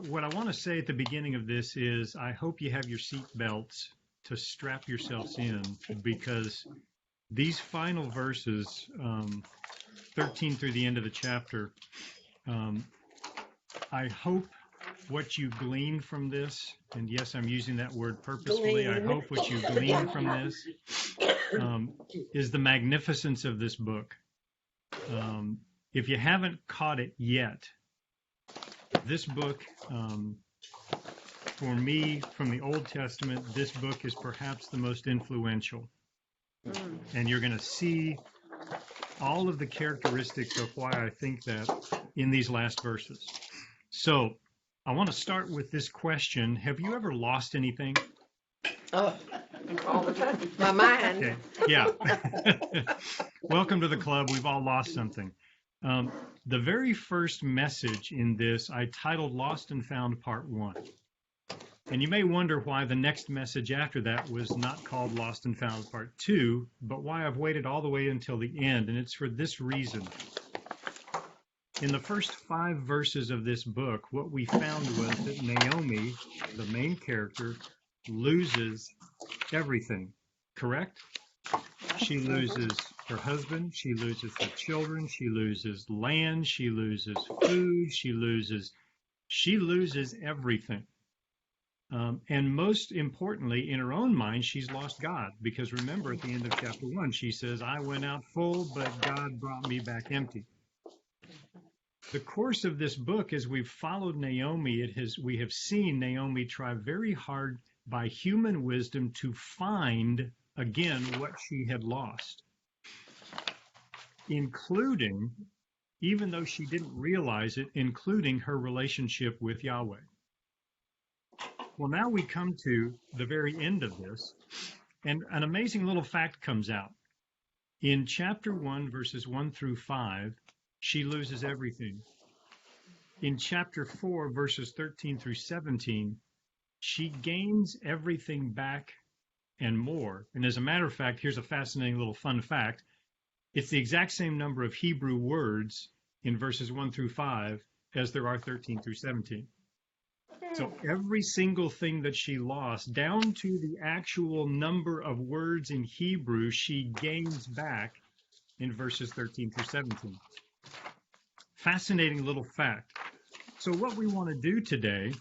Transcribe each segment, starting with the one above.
What I want to say at the beginning of this is I hope you have your seat belts to strap yourselves in, because these final verses, 13 through the end of the chapter, I hope what you glean from this, and yes, I'm using that word purposefully, I hope what you glean from this is the magnificence of this book. If you haven't caught it yet, this book, for me, from the Old Testament, this book is perhaps the most influential. And you're going to see all of the characteristics of why I think that in these last verses. So I want to start with this question. Have you ever lost anything? Oh, all the time. My mind. Okay. Yeah. Welcome to the club. We've all lost something. The very first message in this, I titled Lost and Found Part 1. And you may wonder why the next message after that was not called Lost and Found Part 2, but why I've waited all the way until the end. And it's for this reason. In the first 5 verses of this book, what we found was that Naomi, the main character, loses everything, correct? She loses her husband, she loses her children, she loses land, she loses food, she loses everything. And most importantly, in her own mind, she's lost God. Because remember, at the end of chapter 1, she says, I went out full, but God brought me back empty. The course of this book, as we've followed Naomi, we have seen Naomi try very hard by human wisdom to find again what she had lost, including, even though she didn't realize it, including her relationship with Yahweh. Well, now we come to the very end of this, and an amazing little fact comes out. In chapter 1, verses 1 through 5, she loses everything. In chapter 4, verses 13 through 17, she gains everything back and more. And as a matter of fact, here's a fascinating little fun fact. It's the exact same number of Hebrew words in verses 1 through 5 as there are 13 through 17. So every single thing that she lost, down to the actual number of words in Hebrew, she gains back in verses 13 through 17. Fascinating little fact. So what we want to do today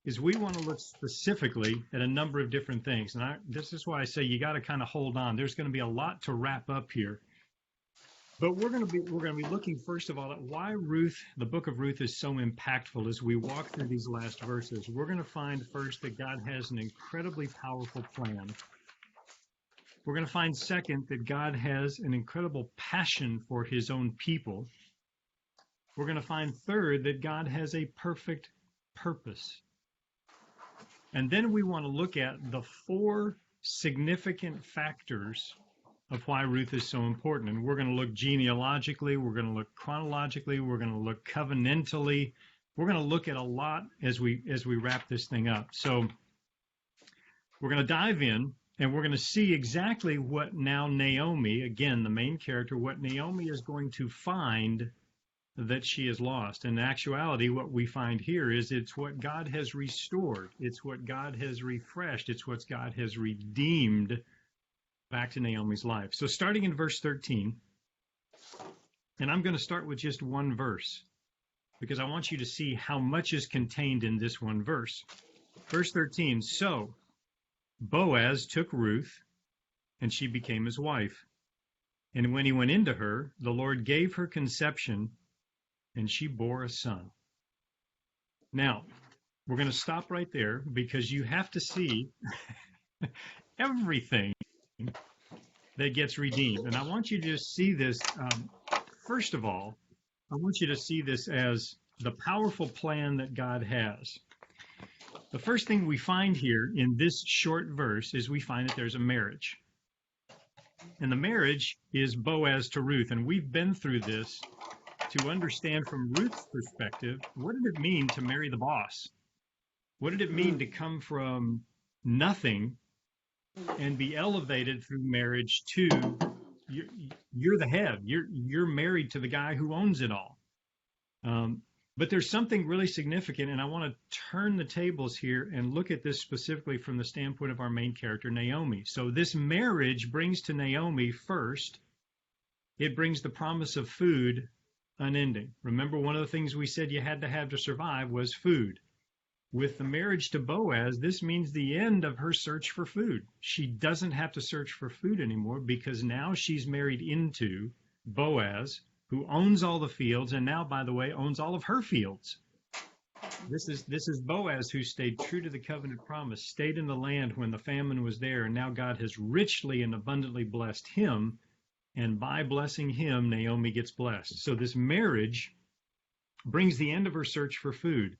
is we want to look specifically at a number of different things. And this is why I say you got to kind of hold on. There's going to be a lot to wrap up here. But we're going to be looking first of all at why Ruth, the book of Ruth, is so impactful as we walk through these last verses. We're going to find first that God has an incredibly powerful plan. We're going to find second that God has an incredible passion for his own people. We're going to find third that God has a perfect purpose. And then we want to look at the 4 significant factors of why Ruth is so important. And we're going to look genealogically, we're going to look chronologically, we're going to look covenantally. We're going to look at a lot as we wrap this thing up. So we're going to dive in, and we're going to see exactly what now Naomi, again, the main character, what Naomi is going to find that she has lost. In actuality, what we find here is it's what God has restored. It's what God has refreshed. It's what God has redeemed back to Naomi's life. So starting in verse 13, and I'm going to start with just one verse because I want you to see how much is contained in this one verse. Verse 13, so Boaz took Ruth, and she became his wife. And when he went into her, the Lord gave her conception, and she bore a son. Now, we're going to stop right there because you have to see everything that gets redeemed. And I want you to just see this, first of all, I want you to see this as the powerful plan that God has. The first thing we find here in this short verse is we find that there's a marriage. And the marriage is Boaz to Ruth. And we've been through this to understand from Ruth's perspective, what did it mean to marry the boss? What did it mean to come from nothing and be elevated through marriage to you're the head. You're married to the guy who owns it all. But there's something really significant, and I want to turn the tables here and look at this specifically from the standpoint of our main character, Naomi. So this marriage brings to Naomi first, it brings the promise of food unending. Remember, one of the things we said you had to have to survive was food. With the marriage to Boaz, this means the end of her search for food. She doesn't have to search for food anymore because now she's married into Boaz, who owns all the fields, and now, by the way, owns all of her fields. This is Boaz, who stayed true to the covenant promise, stayed in the land when the famine was there, and now God has richly and abundantly blessed him, and by blessing him, Naomi gets blessed. So this marriage brings the end of her search for food.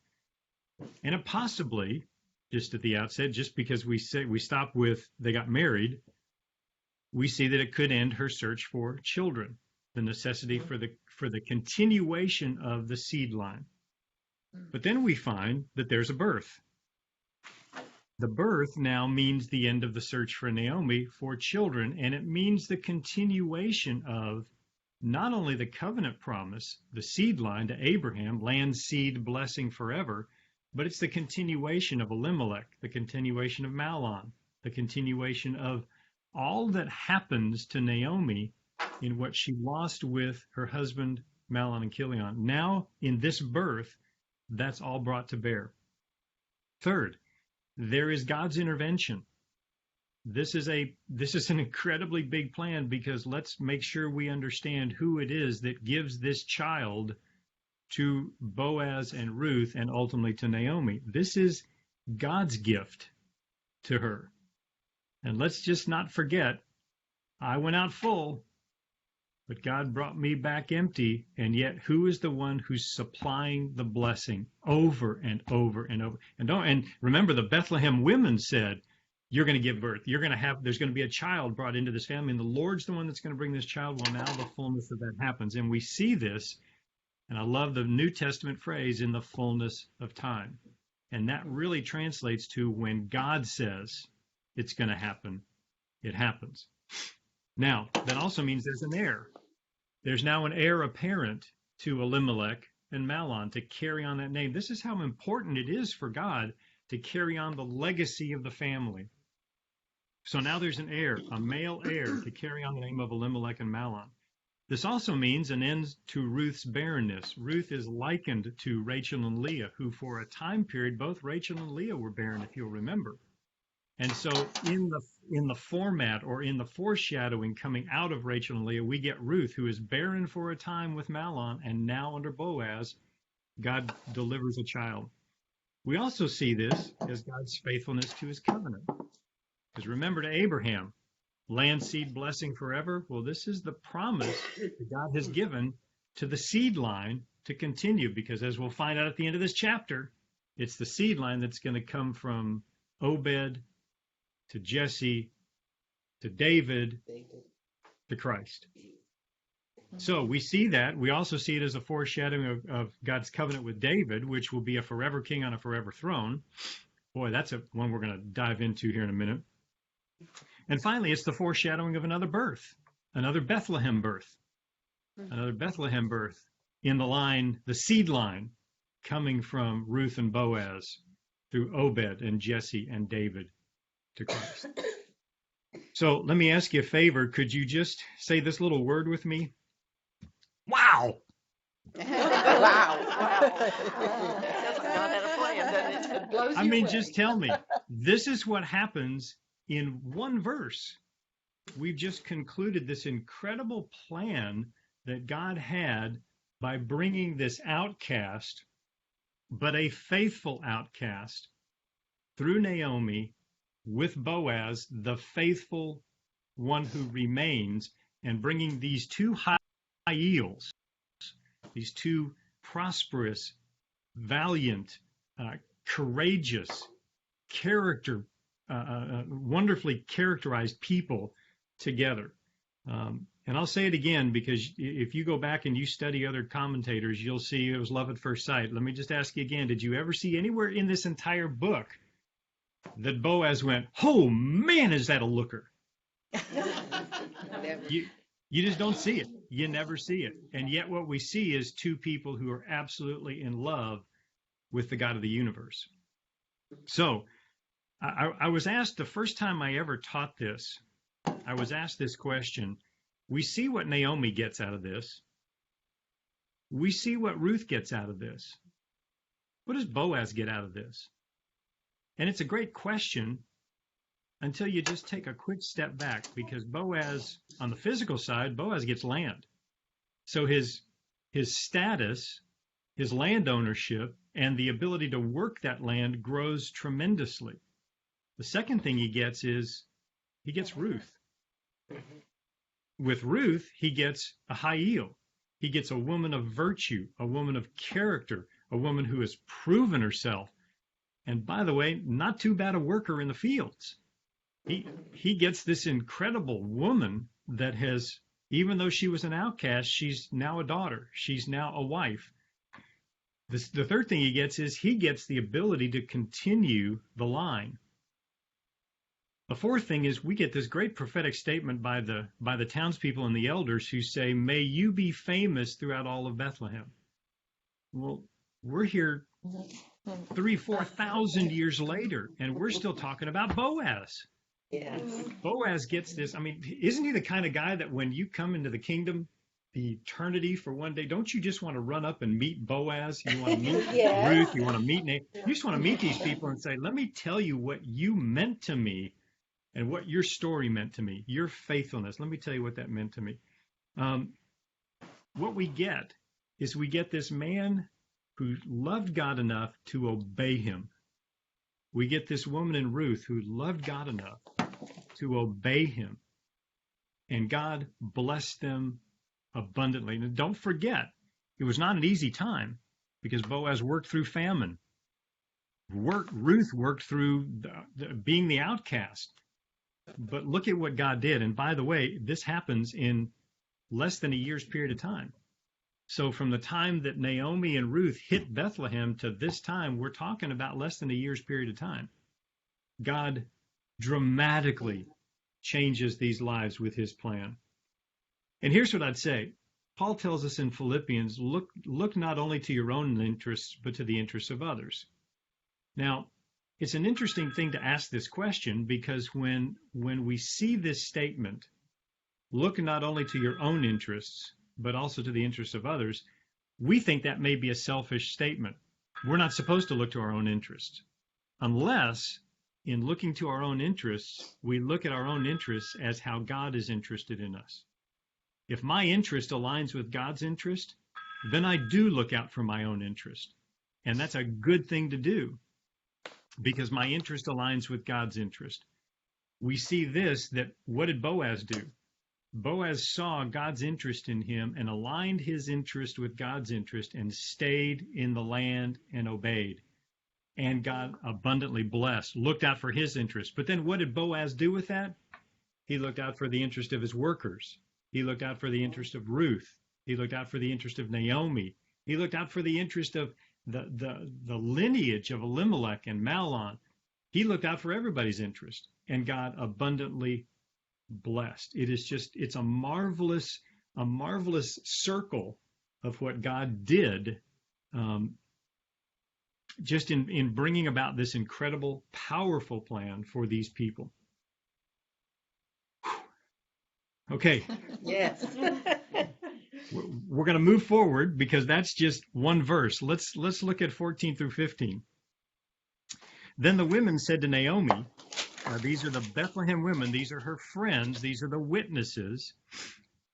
And it possibly, just at the outset, just because we stop with they got married, we see that it could end her search for children. The necessity for the continuation of the seed line. But then we find that there's a birth. The birth now means the end of the search for Naomi for children, and it means the continuation of not only the covenant promise, the seed line to Abraham, land, seed, blessing forever, but it's the continuation of Elimelech, the continuation of Mahlon, the continuation of all that happens to Naomi in what she lost with her husband, Mahlon and Chilion. Now, in this birth, that's all brought to bear. Third, there is God's intervention. This is an incredibly big plan, because let's make sure we understand who it is that gives this child to Boaz and Ruth and ultimately to Naomi. This is God's gift to her. And let's just not forget, I went out full, but God brought me back empty, and yet who is the one who's supplying the blessing over and over and over? And remember, the Bethlehem women said, you're going to give birth. There's going to be a child brought into this family, and the Lord's the one that's going to bring this child. Well, now the fullness of that happens. And we see this, and I love the New Testament phrase, in the fullness of time. And that really translates to when God says it's going to happen, it happens. Now, that also means there's an heir. There's now an heir apparent to Elimelech and Mahlon to carry on that name. This is how important it is for God to carry on the legacy of the family. So now there's an heir, a male heir, to carry on the name of Elimelech and Mahlon. This also means an end to Ruth's barrenness. Ruth is likened to Rachel and Leah, who for a time period, both Rachel and Leah were barren, if you'll remember. And so in the format, or in the foreshadowing coming out of Rachel and Leah, we get Ruth, who is barren for a time with Mahlon, and now under Boaz, God delivers a child. We also see this as God's faithfulness to his covenant. Because remember, to Abraham, land, seed, blessing forever. Well, this is the promise that God has given to the seed line to continue, because as we'll find out at the end of this chapter, it's the seed line that's going to come from Obed to Jesse, to David, to Christ. So we see that. We also see it as a foreshadowing of God's covenant with David, which will be a forever king on a forever throne. Boy, that's one we're going to dive into here in a minute. And finally, it's the foreshadowing of another birth, another Bethlehem birth in the line, the seed line, coming from Ruth and Boaz through Obed and Jesse and David to Christ. So let me ask you a favor. Could you just say this little word with me? Wow. Wow. Sounds like God had a plan, doesn't it? Blows I you mean, away. just tell me. This is what happens in one verse. We've just concluded this incredible plan that God had by bringing this outcast, but a faithful outcast, through Naomi with Boaz, the faithful one who remains, and bringing these two high yields, these two prosperous, valiant, courageous, wonderfully characterized people together. And I'll say it again, because if you go back and you study other commentators, you'll see it was love at first sight. Let me just ask you again, did you ever see anywhere in this entire book that Boaz went, oh man, is that a looker? You just don't see it. You never see it. And yet what we see is two people who are absolutely in love with the God of the universe. So I was asked the first time I ever taught this, I was asked this question. We see what Naomi gets out of this. We see what Ruth gets out of this. What does Boaz get out of this? And it's a great question until you just take a quick step back, because Boaz, on the physical side, Boaz gets land. So his status, his land ownership, and the ability to work that land grows tremendously. The second thing he gets is he gets Ruth. With Ruth, he gets a Hiel. He gets a woman of virtue, a woman of character, a woman who has proven herself. And by the way, not too bad a worker in the fields. He gets this incredible woman that has, even though she was an outcast, she's now a daughter. She's now a wife. The third thing he gets is he gets the ability to continue the line. The fourth thing is we get this great prophetic statement by the townspeople and the elders who say, "May you be famous throughout all of Bethlehem." Well, we're here 3,000-4,000 years later, and we're still talking about Boaz. Yes. Boaz gets this. I mean, isn't he the kind of guy that when you come into the kingdom, the eternity for one day, don't you just want to run up and meet Boaz? You want to meet Ruth, you want to meet Naomi. You just want to meet these people and say, "Let me tell you what you meant to me and what your story meant to me, your faithfulness. Let me tell you what that meant to me." What we get is we get this man who loved God enough to obey him. We get this woman in Ruth who loved God enough to obey him. And God blessed them abundantly. And don't forget, it was not an easy time because Boaz worked through famine. Ruth worked through being the outcast. But look at what God did. And by the way, this happens in less than a year's period of time. So from the time that Naomi and Ruth hit Bethlehem to this time, we're talking about less than a year's period of time. God dramatically changes these lives with his plan. And here's what I'd say. Paul tells us in Philippians, look not only to your own interests, but to the interests of others. Now, it's an interesting thing to ask this question because when we see this statement, look not only to your own interests, but also to the interests of others, we think that may be a selfish statement. We're not supposed to look to our own interests, unless in looking to our own interests, we look at our own interests as how God is interested in us. If my interest aligns with God's interest, then I do look out for my own interest. And that's a good thing to do because my interest aligns with God's interest. We see this, that what did Boaz do? Boaz saw God's interest in him and aligned his interest with God's interest and stayed in the land and obeyed. And God abundantly blessed, looked out for his interest. But then what did Boaz do with that? He looked out for the interest of his workers. He looked out for the interest of Ruth. He looked out for the interest of Naomi. He looked out for the interest of the lineage of Elimelech and Mahlon. He looked out for everybody's interest, and God abundantly blessed. It's a marvelous circle of what God did just in bringing about this incredible, powerful plan for these people. Okay. Yes. We're going to move forward because that's just one verse. Let's look at 14 through 15. Then the women said to Naomi, these are the Bethlehem women, these are her friends, these are the witnesses.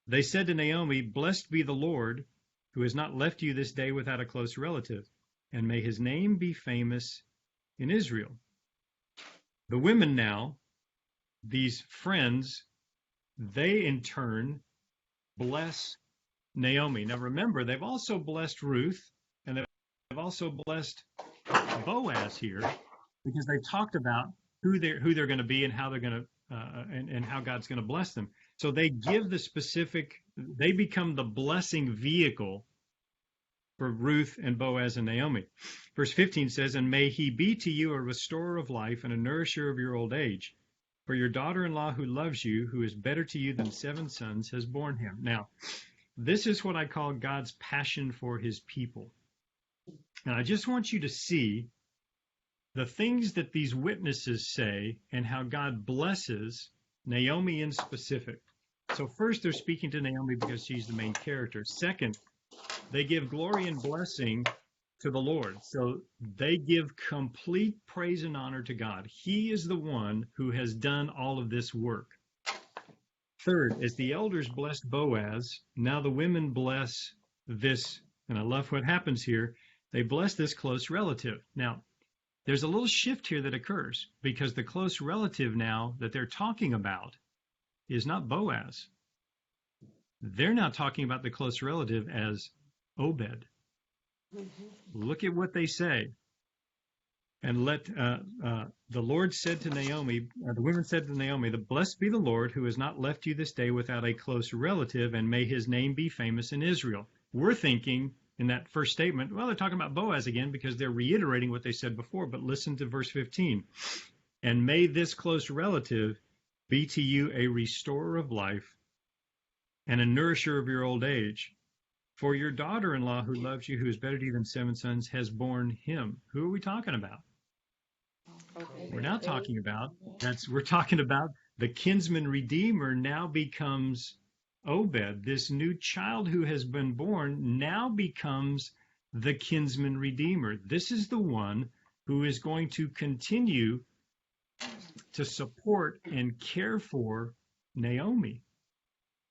They said to Naomi, "Blessed be the Lord, who has not left you this day without a close relative, and may his name be famous in Israel." The women now, these friends, they in turn bless Naomi. Now remember, they've also blessed Ruth, and they've also blessed Boaz here, because they've talked about who they're going to be and how they're going to and how God's going to bless them. So they give they become the blessing vehicle for Ruth and Boaz and Naomi. Verse 15 says, "And may he be to you a restorer of life and a nourisher of your old age. For your daughter-in-law who loves you, who is better to you than 7 sons, has borne him." Now, this is what I call God's passion for his people. And I just want you to see the things that these witnesses say and how God blesses Naomi in specific. So first, they're speaking to Naomi because she's the main character. Second, they give glory and blessing to the Lord. So they give complete praise and honor to God. He is the one who has done all of this work. Third, as the elders blessed Boaz, now the women bless this, and I love what happens here, they bless this close relative. Now, there's a little shift here that occurs because the close relative now that they're talking about is not Boaz. They're now talking about the close relative as Obed. Look at what they say. And the Lord said to Naomi, the women said to Naomi, blessed be the Lord who has not left you this day without a close relative, and may his name be famous in Israel. We're thinking in that first statement, well, they're talking about Boaz again because they're reiterating what they said before, but listen to verse 15. And may this close relative be to you a restorer of life and a nourisher of your old age. For your daughter-in-law who loves you, who is better to you than 7 sons, has borne him. Who are we talking about? Okay. We're now talking about, we're talking about the kinsman-redeemer now becomes Obed. This new child who has been born now becomes the kinsman-redeemer. This is the one who is going to continue to support and care for Naomi.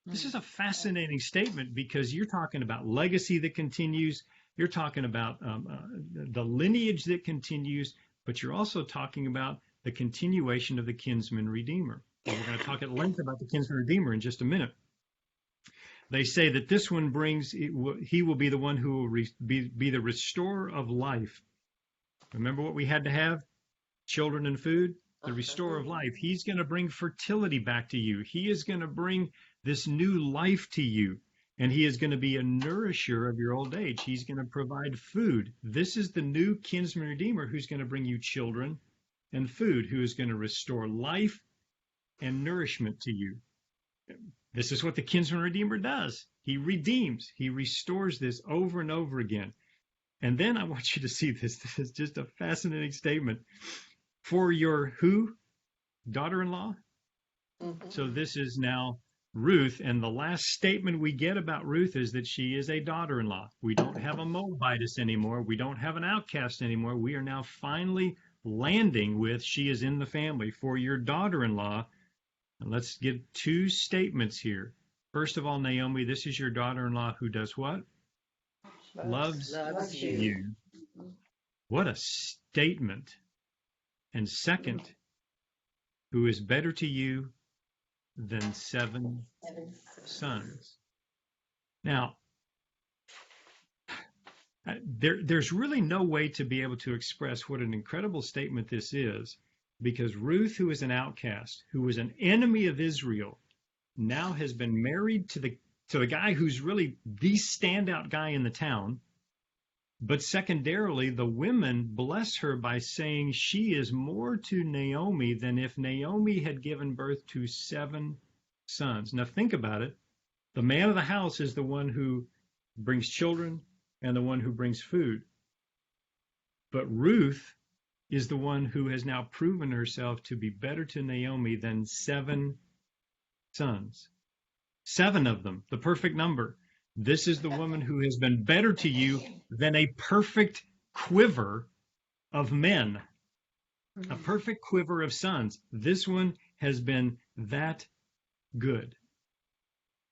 This is a fascinating statement because you're talking about legacy that continues. You're talking about the lineage that continues, but you're also talking about the continuation of the kinsman-redeemer. And we're going to talk at length about the kinsman-redeemer in just a minute. They say that this one he will be the one who will be the restorer of life. Remember what we had to have? Children and food? The restorer of life. He's going to bring fertility back to you. He is going to bring this new life to you, and he is going to be a nourisher of your old age. He's going to provide food. This is the new kinsman redeemer who's going to bring you children and food, who is going to restore life and nourishment to you. This is what the kinsman redeemer does. He redeems. He restores this over and over again. And then I want you to see this. This is just a fascinating statement. For your who? Daughter-in-law? Mm-hmm. So this is now Ruth, and the last statement we get about Ruth is that she is a daughter-in-law. We don't have a Moabitess anymore. We don't have an outcast anymore. We are now finally landing with she is in the family. For your daughter-in-law, and let's give 2 statements here. First of all, Naomi, this is your daughter-in-law who does what? Loves you. What a statement. And second, who is better to you than 7 sons. Now, there's really no way to be able to express what an incredible statement this is, because Ruth, who is an outcast, who was an enemy of Israel, now has been married to the guy who's really the standout guy in the town. But secondarily, the women bless her by saying she is more to Naomi than if Naomi had given birth to 7 sons. Now think about it. The man of the house is the one who brings children and the one who brings food. But Ruth is the one who has now proven herself to be better to Naomi than 7 sons. 7 of them, the perfect number. This is the woman who has been better to you than a perfect quiver of men, a perfect quiver of sons. This one has been that good.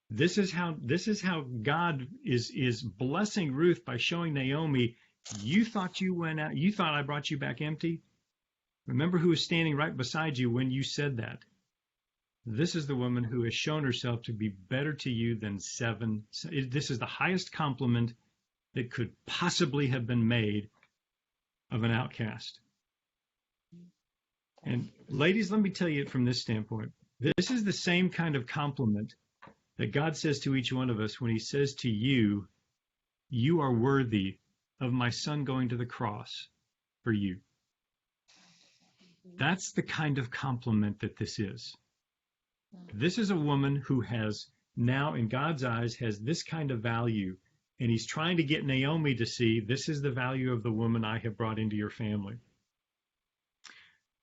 This is how God is blessing Ruth by showing Naomi, you thought you went out, you thought I brought you back empty? Remember who was standing right beside you when you said that. This is the woman who has shown herself to be better to you than 7. This is the highest compliment that could possibly have been made of an outcast. And ladies, let me tell you from this standpoint, this is the same kind of compliment that God says to each one of us when he says to you, you are worthy of my son going to the cross for you. That's the kind of compliment that this is. This is a woman who has now in God's eyes has this kind of value. And he's trying to get Naomi to see this is the value of the woman I have brought into your family.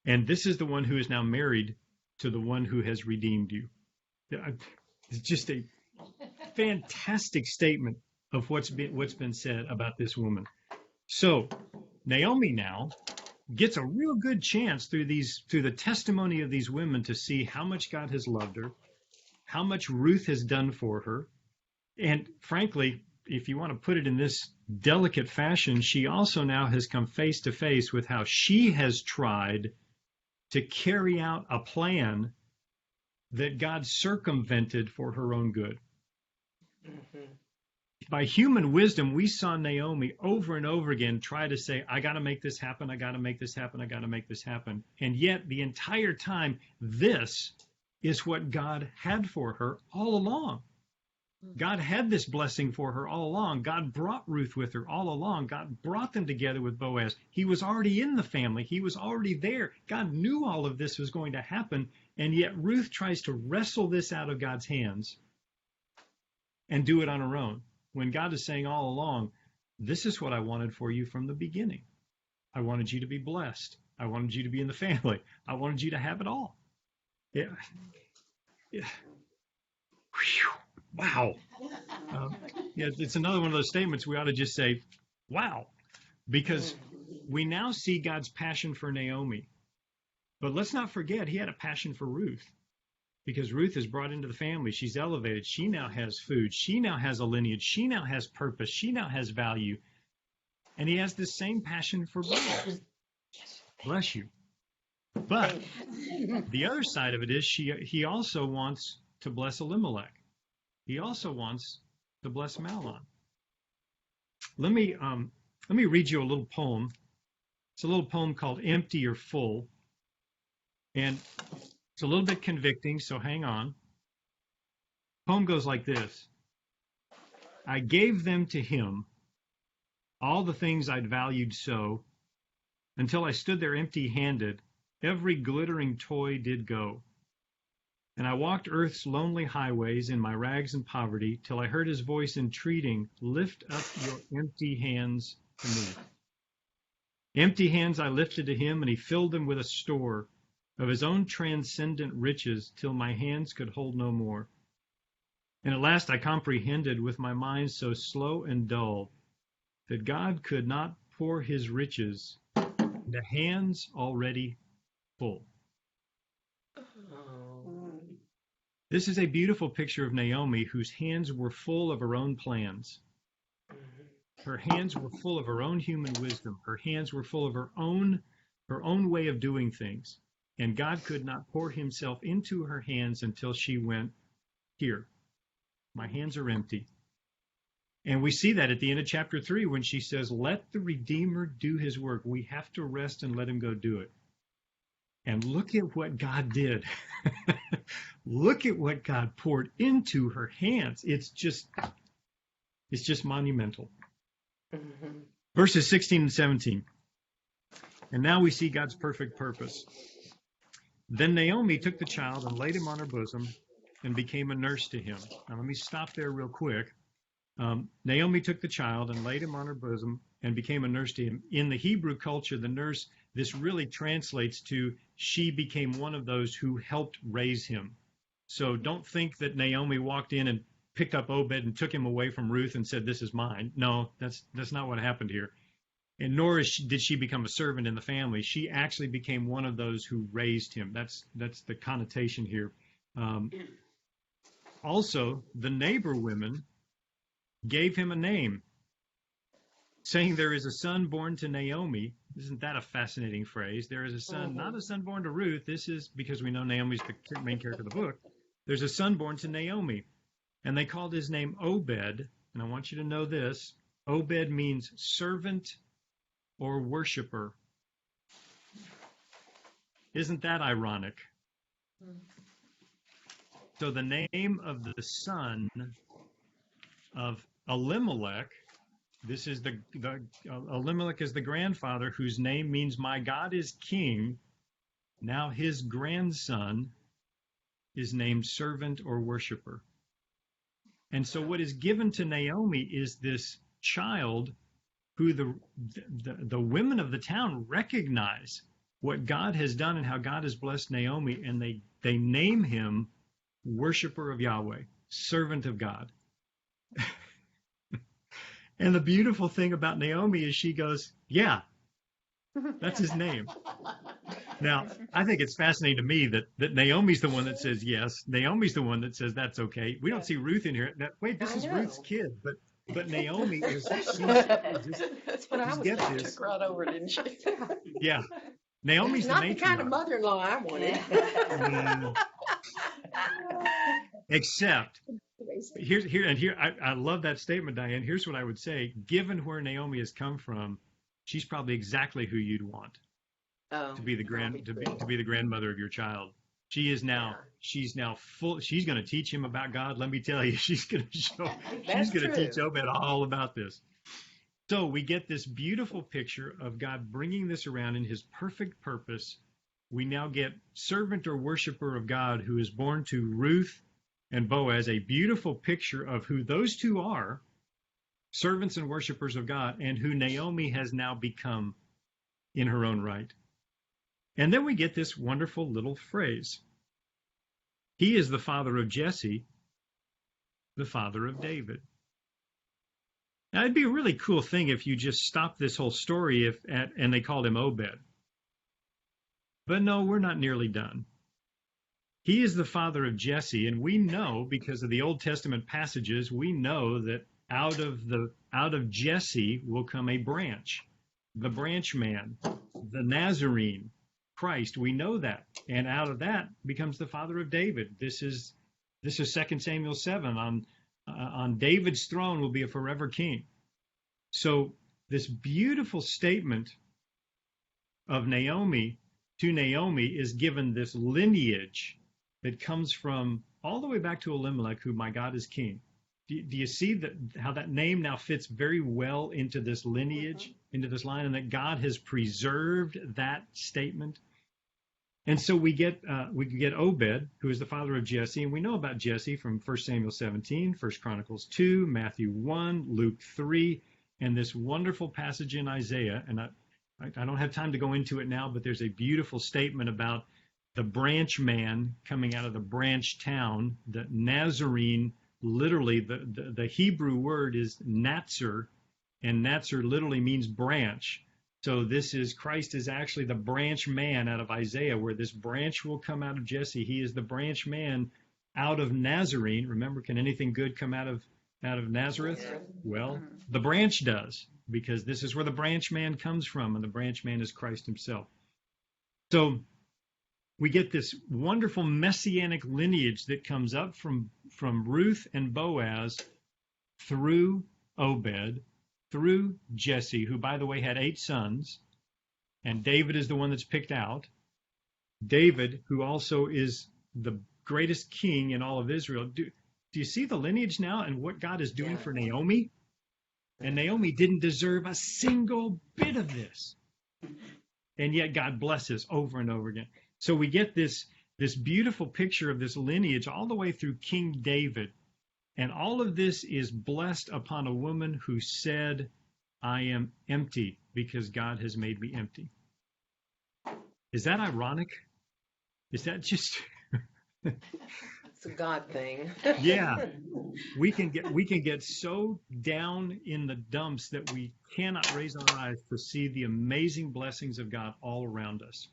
And this is the one who is now married to the one who has redeemed you. It's just a fantastic statement of what's been said about this woman. So Naomi now gets a real good chance through the testimony of these women to see how much God has loved her, how much Ruth has done for her. And frankly, if you want to put it in this delicate fashion, she also now has come face to face with how she has tried to carry out a plan that God circumvented for her own good. Mm-hmm. By human wisdom, we saw Naomi over and over again try to say, I got to make this happen, I got to make this happen, I got to make this happen. And yet the entire time, this is what God had for her all along. God had this blessing for her all along. God brought Ruth with her all along. God brought them together with Boaz. He was already in the family. He was already there. God knew all of this was going to happen, and yet Ruth tries to wrestle this out of God's hands and do it on her own, when God is saying all along, this is what I wanted for you from the beginning. I wanted you to be blessed. I wanted you to be in the family. I wanted you to have it all. Yeah. Whew. Wow. It's another one of those statements we ought to just say, wow, because we now see God's passion for Naomi. But let's not forget, he had a passion for Ruth, because Ruth is brought into the family. She's elevated. She now has food. She now has a lineage. She now has purpose. She now has value. And he has this same passion for Boaz. Bless you. But the other side of it is he also wants to bless Elimelech. He also wants to bless Mahlon. Let me read you a little poem. It's a little poem called Empty or Full. And it's a little bit convicting, so hang on. The poem goes like this. I gave them to him, all the things I'd valued so, until I stood there empty-handed, every glittering toy did go. And I walked earth's lonely highways in my rags and poverty till I heard his voice entreating, lift up your empty hands to me. Empty hands I lifted to him, and he filled them with a store of his own transcendent riches till my hands could hold no more. And at last I comprehended with my mind so slow and dull that God could not pour his riches into hands already full. This is a beautiful picture of Naomi, whose hands were full of her own plans. Her hands were full of her own human wisdom. Her hands were full of her own way of doing things. And God could not pour himself into her hands until she went, here, my hands are empty. And we see that at the end of chapter 3 when she says, let the Redeemer do his work. We have to rest and let him go do it. And look at what God did. Look at what God poured into her hands. It's just monumental. Mm-hmm. Verses 16 and 17. And now we see God's perfect purpose. Then Naomi took the child and laid him on her bosom and became a nurse to him. Now let me stop there real quick. Naomi took the child and laid him on her bosom and became a nurse to him. In the Hebrew culture, the nurse, this really translates to she became one of those who helped raise him. So don't think that Naomi walked in and picked up Obed and took him away from Ruth and said, this is mine. No, that's not what happened here. And nor did she become a servant in the family. She actually became one of those who raised him. That's the connotation here. Also, the neighbor women gave him a name, saying there is a son born to Naomi. Isn't that a fascinating phrase? There is a son, not a son born to Ruth. This is because we know Naomi's the main character of the book. There's a son born to Naomi. And they called his name Obed. And I want you to know this. Obed means servant or worshiper. Isn't that ironic? So the name of the son of Elimelech, this is Elimelech is the grandfather whose name means my God is king. Now his grandson is named servant or worshiper. And so what is given to Naomi is this child who the women of the town recognize what God has done and how God has blessed Naomi, and they name him worshiper of Yahweh, servant of God. And the beautiful thing about Naomi is she goes, yeah, that's his name. Now, I think it's fascinating to me that Naomi's the one that says yes. Naomi's the one that says that's okay. We don't see Ruth in here. Wait, this is Ruth's kid, but Naomi is. That's what I was get thinking. this. Took right over, didn't she? Yeah, Naomi's Not the the matriarch. kind of mother-in-law I wanted. Except here I love that statement, Diane. Here's what I would say: given where Naomi has come from, she's probably exactly who you'd want to be the grandmother of your child. She's now full. She's going to teach him about God. Let me tell you, she's going to teach Obed all about this. So we get this beautiful picture of God bringing this around in his perfect purpose. We now get servant or worshiper of God who is born to Ruth and Boaz, a beautiful picture of who those two are, servants and worshipers of God, and who Naomi has now become in her own right. And then we get this wonderful little phrase. He is the father of Jesse, the father of David. Now, it'd be a really cool thing if you just stopped this whole story and they called him Obed. But no, we're not nearly done. He is the father of Jesse, and we know, because of the Old Testament passages, we know that out of Jesse will come a branch, the branch man, the Nazarene, Christ. We know that, and out of that becomes the father of David. This is 2 Samuel 7. On David's throne will be a forever king. So this beautiful statement of Naomi to Naomi is given this lineage that comes from all the way back to Elimelech, who my God is king. Do you see how that name now fits very well into this lineage, into this line, and that God has preserved that statement? And so we get Obed, who is the father of Jesse, and we know about Jesse from 1 Samuel 17, 1 Chronicles 2, Matthew 1, Luke 3, and this wonderful passage in Isaiah. And I don't have time to go into it now, but there's a beautiful statement about the branch man coming out of the branch town. The Nazarene, literally, the Hebrew word is Natzer, and Natzer literally means branch. So Christ is actually the branch man out of Isaiah, where this branch will come out of Jesse. He is the branch man out of Nazarene. Remember, can anything good come out of Nazareth? Well, the branch does, because this is where the branch man comes from, and the branch man is Christ himself. So we get this wonderful messianic lineage that comes up from Ruth and Boaz through Obed, through Jesse, who, by the way, had 8 sons, and David is the one that's picked out. David, who also is the greatest king in all of Israel. Do you see the lineage now and what God is doing for Naomi? And Naomi didn't deserve a single bit of this. And yet God blesses over and over again. So we get this beautiful picture of this lineage all the way through King David. And all of this is blessed upon a woman who said, I am empty because God has made me empty. Is that ironic? Is that just... It's a God thing. Yeah. We can get so down in the dumps that we cannot raise our eyes to see the amazing blessings of God all around us.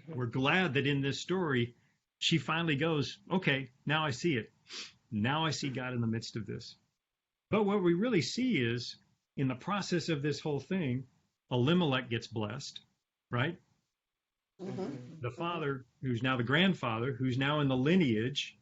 We're glad that in this story, she finally goes, okay, now I see it. Now I see God in the midst of this. But what we really see is, in the process of this whole thing, Elimelech gets blessed, right? The father, who's now the grandfather, who's now in the lineage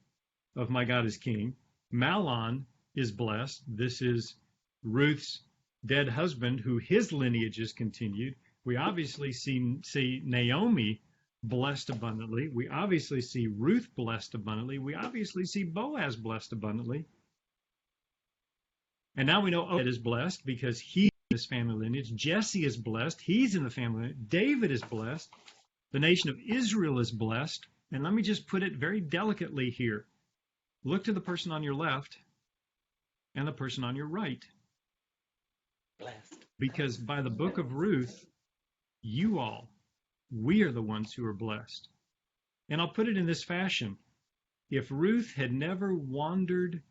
of my God is king. Mahlon is blessed. This is Ruth's dead husband, who his lineage is continued. We obviously see Naomi blessed abundantly. We obviously see Ruth blessed abundantly. We obviously see Boaz blessed abundantly. And now we know Obed is blessed because he's in his family lineage. Jesse is blessed. He's in the family lineage. David is blessed. The nation of Israel is blessed. And let me just put it very delicately here. Look to the person on your left and the person on your right. Blessed. Because by the book of Ruth, we are the ones who are blessed. And I'll put it in this fashion. If Ruth had never wandered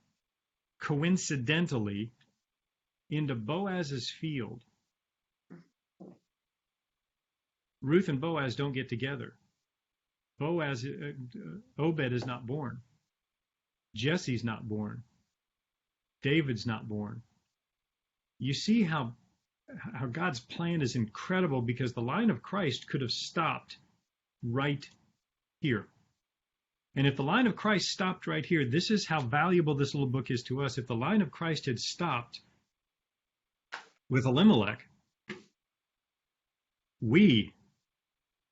coincidentally into Boaz's field, Ruth and Boaz don't get together. Obed is not born. Jesse's not born. David's not born. You see how God's plan is incredible, because the line of Christ could have stopped right here. And if the line of Christ stopped right here, this is how valuable this little book is to us. If the line of Christ had stopped with Elimelech, we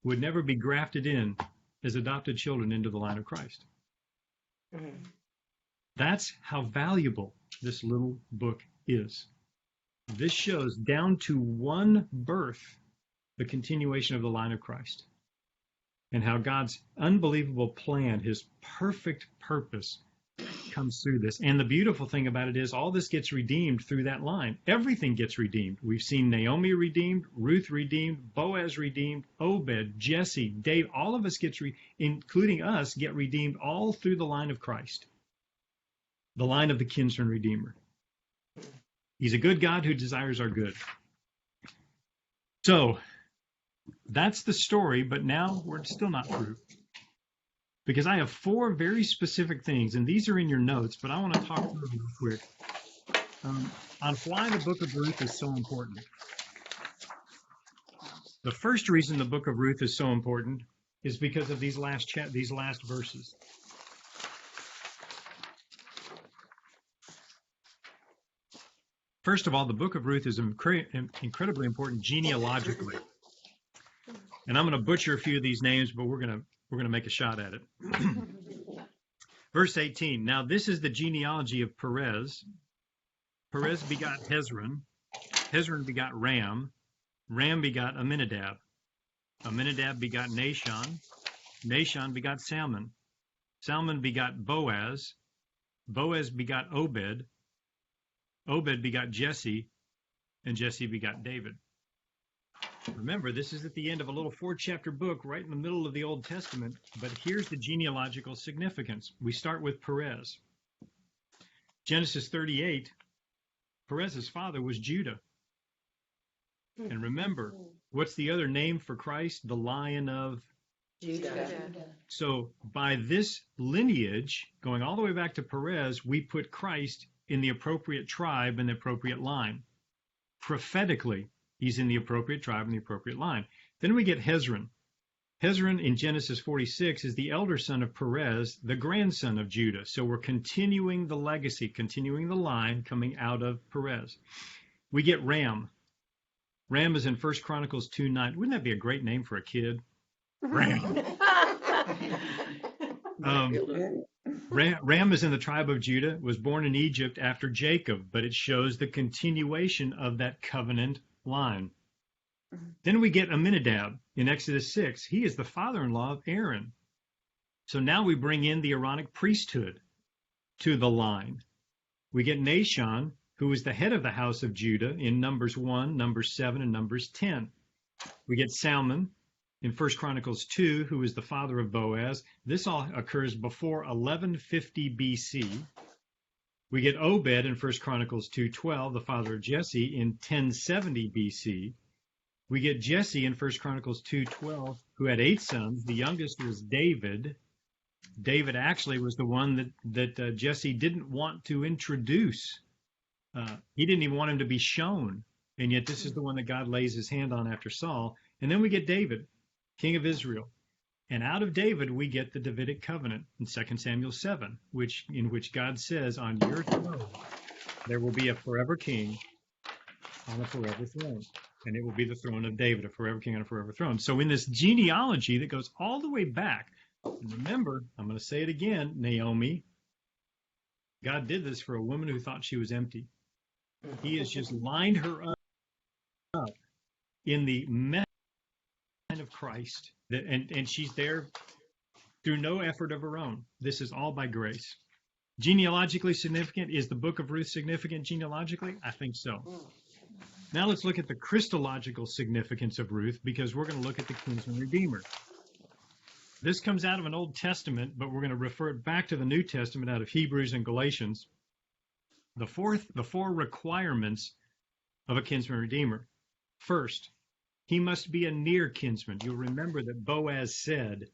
would never be grafted in as adopted children into the line of Christ. Mm. That's how valuable this little book is. This shows down to one birth the continuation of the line of Christ, and how God's unbelievable plan, his perfect purpose, comes through this. And the beautiful thing about it is all this gets redeemed through that line. Everything gets redeemed. We've seen Naomi redeemed, Ruth redeemed, Boaz redeemed, Obed, Jesse, Dave, all of us including us, get redeemed all through the line of Christ, the line of the kinsman-redeemer. He's a good God who desires our good. So that's the story, but now we're still not through. Because I have 4 very specific things, and these are in your notes, but I want to talk through them real quick. On why the book of Ruth is so important. The first reason the book of Ruth is so important is because of these last verses. First of all, the book of Ruth is incredibly important genealogically. And I'm going to butcher a few of these names, but we're going to make a shot at it. Verse 18. Now this is the genealogy of Perez. Perez begot Hezron. Hezron begot Ram. Ram begot Amminadab. Amminadab begot Nahshon. Nahshon begot Salmon. Salmon begot Boaz. Boaz begot Obed. Obed begot Jesse. And Jesse begot David. Remember, this is at the end of a little 4-chapter book right in the middle of the Old Testament, but here's the genealogical significance. We start with Perez. Genesis 38, Perez's father was Judah. And remember, what's the other name for Christ? The Lion of Judah. So by this lineage, going all the way back to Perez, we put Christ in the appropriate tribe and the appropriate line. Prophetically, he's in the appropriate tribe and the appropriate line. Then we get Hezron. Hezron in Genesis 46 is the elder son of Perez, the grandson of Judah. So we're continuing the legacy, continuing the line coming out of Perez. We get Ram. Ram is in 1 Chronicles 2:9. Wouldn't that be a great name for a kid? Ram. Ram is in the tribe of Judah, was born in Egypt after Jacob, but it shows the continuation of that covenant line. Then we get Amminadab in Exodus 6. He is the father-in-law of Aaron. So now we bring in the Aaronic priesthood to the line. We get Nahshon, who is the head of the house of Judah in Numbers 1, Numbers 7, and Numbers 10. We get Salmon in 1 Chronicles 2, who is the father of Boaz. This all occurs before 1150 BC. We get Obed in 1 Chronicles 2:12, the father of Jesse, in 1070 BC. We get Jesse in 1 Chronicles 2:12, who had 8 sons. The youngest was David. David actually was the one that Jesse didn't want to introduce. He didn't even want him to be shown. And yet this is the one that God lays his hand on after Saul. And then we get David, king of Israel. And out of David, we get the Davidic Covenant in 2 Samuel 7, in which God says, on your throne, there will be a forever king on a forever throne. And it will be the throne of David, a forever king on a forever throne. So in this genealogy that goes all the way back, and remember, I'm going to say it again, Naomi, God did this for a woman who thought she was empty. He has just lined her up in the message of Christ, and she's there through no effort of her own. This is all by grace. Genealogically significant. Is the Book of Ruth significant genealogically? I think so. Now let's look at the Christological significance of Ruth, because we're going to look at the kinsman-redeemer. This comes out of an Old Testament, but we're going to refer it back to the New Testament out of Hebrews and Galatians. The four requirements of a kinsman-redeemer. First, he must be a near kinsman. You'll remember that Boaz said,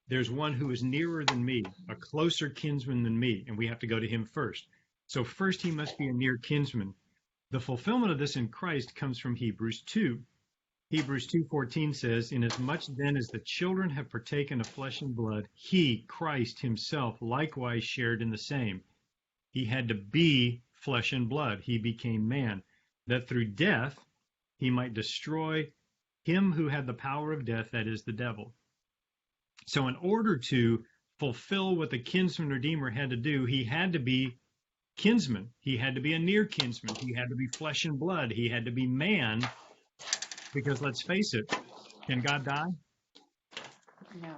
there's one who is nearer than me, a closer kinsman than me, and we have to go to him first. So first he must be a near kinsman. The fulfillment of this in Christ comes from Hebrews 2. Hebrews 2:14 says, inasmuch then as the children have partaken of flesh and blood, he, Christ himself, likewise shared in the same. He had to be flesh and blood. He became man, that through death he might destroy him who had the power of death, that is the devil. So in order to fulfill what the kinsman redeemer had to do, he had to be kinsman. He had to be a near kinsman. He had to be flesh and blood. He had to be man, because let's face it, can God die? No.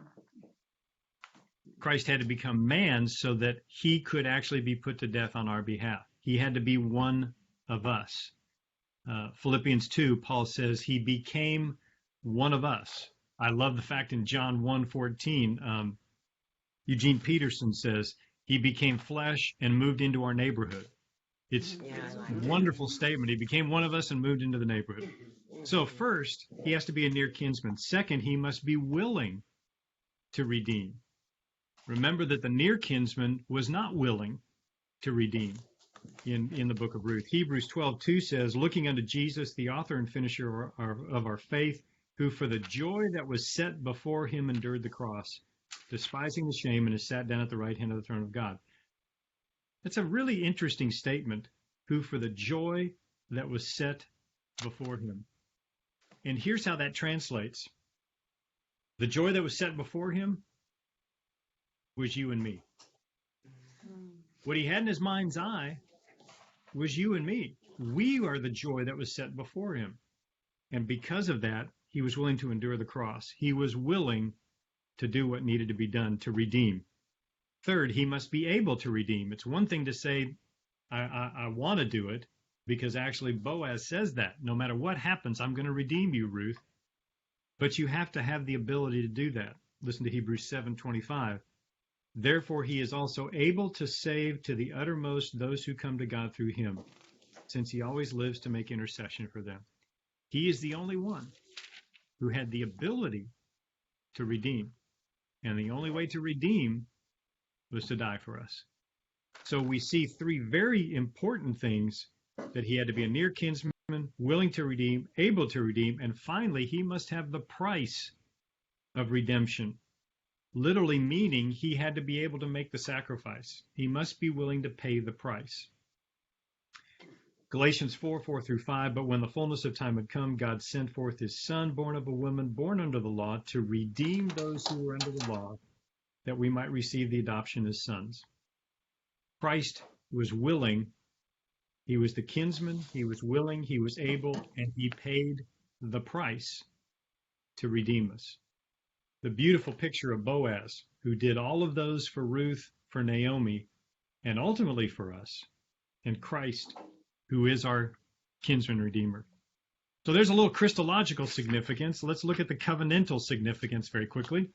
Christ had to become man so that he could actually be put to death on our behalf. He had to be one of us. Philippians 2, Paul says he became one of us. I love the fact in John 1:14, Eugene Peterson says he became flesh and moved into our neighborhood. It's a wonderful statement. He became one of us and moved into the neighborhood. So first, he has to be a near kinsman. Second, he must be willing to redeem. Remember that the near kinsman was not willing to redeem in the book of Ruth. Hebrews 12:2 says, looking unto Jesus, the author and finisher of our faith, who for the joy that was set before him endured the cross, despising the shame, and is sat down at the right hand of the throne of God. That's a really interesting statement, who for the joy that was set before him. And here's how that translates. The joy that was set before him was you and me. What he had in his mind's eye was you and me. We are the joy that was set before him. And because of that, he was willing to endure the cross. He was willing to do what needed to be done to redeem. Third, he must be able to redeem. It's one thing to say, I want to do it, because actually Boaz says that. No matter what happens, I'm going to redeem you, Ruth. But you have to have the ability to do that. Listen to Hebrews 7:25. Therefore he is also able to save to the uttermost those who come to God through him, since he always lives to make intercession for them. He is the only one who had the ability to redeem. And the only way to redeem was to die for us. So we see three very important things: that he had to be a near kinsman, willing to redeem, able to redeem, and finally, he must have the price of redemption. Literally meaning he had to be able to make the sacrifice. He must be willing to pay the price. Galatians 4:4-5, but when the fullness of time had come, God sent forth his son, born of a woman, born under the law, to redeem those who were under the law, that we might receive the adoption as sons. Christ was willing. He was the kinsman. He was willing. He was able, and he paid the price to redeem us. The beautiful picture of Boaz, who did all of those for Ruth, for Naomi, and ultimately for us, and Christ, who is our kinsman redeemer. So there's a little Christological significance. Let's look at the covenantal significance very quickly,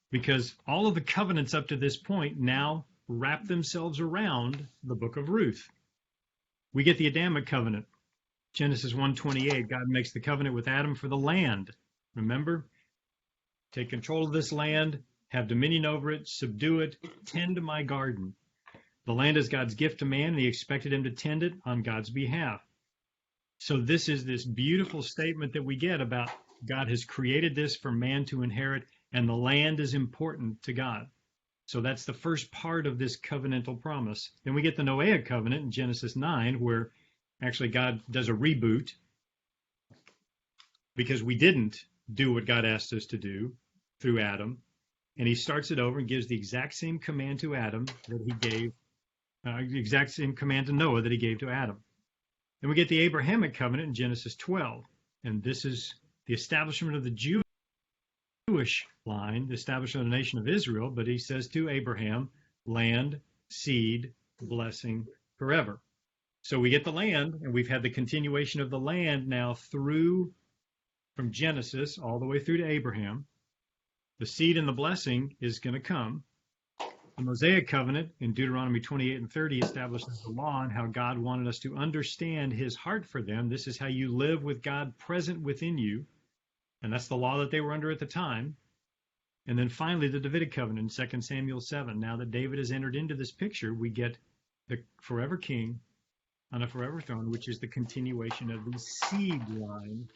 because all of the covenants up to this point now wrap themselves around the book of Ruth. We get the Adamic covenant. Genesis 1:28, God makes the covenant with Adam for the land. Remember? Take control of this land, have dominion over it, subdue it, tend my garden. The land is God's gift to man, and he expected him to tend it on God's behalf. So this is this beautiful statement that we get about God has created this for man to inherit, and the land is important to God. So that's the first part of this covenantal promise. Then we get the Noahic covenant in Genesis 9, where actually God does a reboot because we didn't do what God asked us to do through Adam. And he starts it over and gives the exact same command to Adam that he gave, the exact same command to Noah that he gave to Adam. Then we get the Abrahamic covenant in Genesis 12. And this is the establishment of the Jewish line, the establishment of the nation of Israel. But he says to Abraham, land, seed, blessing forever. So we get the land, and we've had the continuation of the land now through from Genesis all the way through to Abraham. The seed and the blessing is going to come. The Mosaic Covenant in Deuteronomy 28 and 30 establishes the law and how God wanted us to understand his heart for them. This is how you live with God present within you. And that's the law that they were under at the time. And then finally, the Davidic Covenant in 2 Samuel 7. Now that David has entered into this picture, we get the forever king on a forever throne, which is the continuation of the seed line.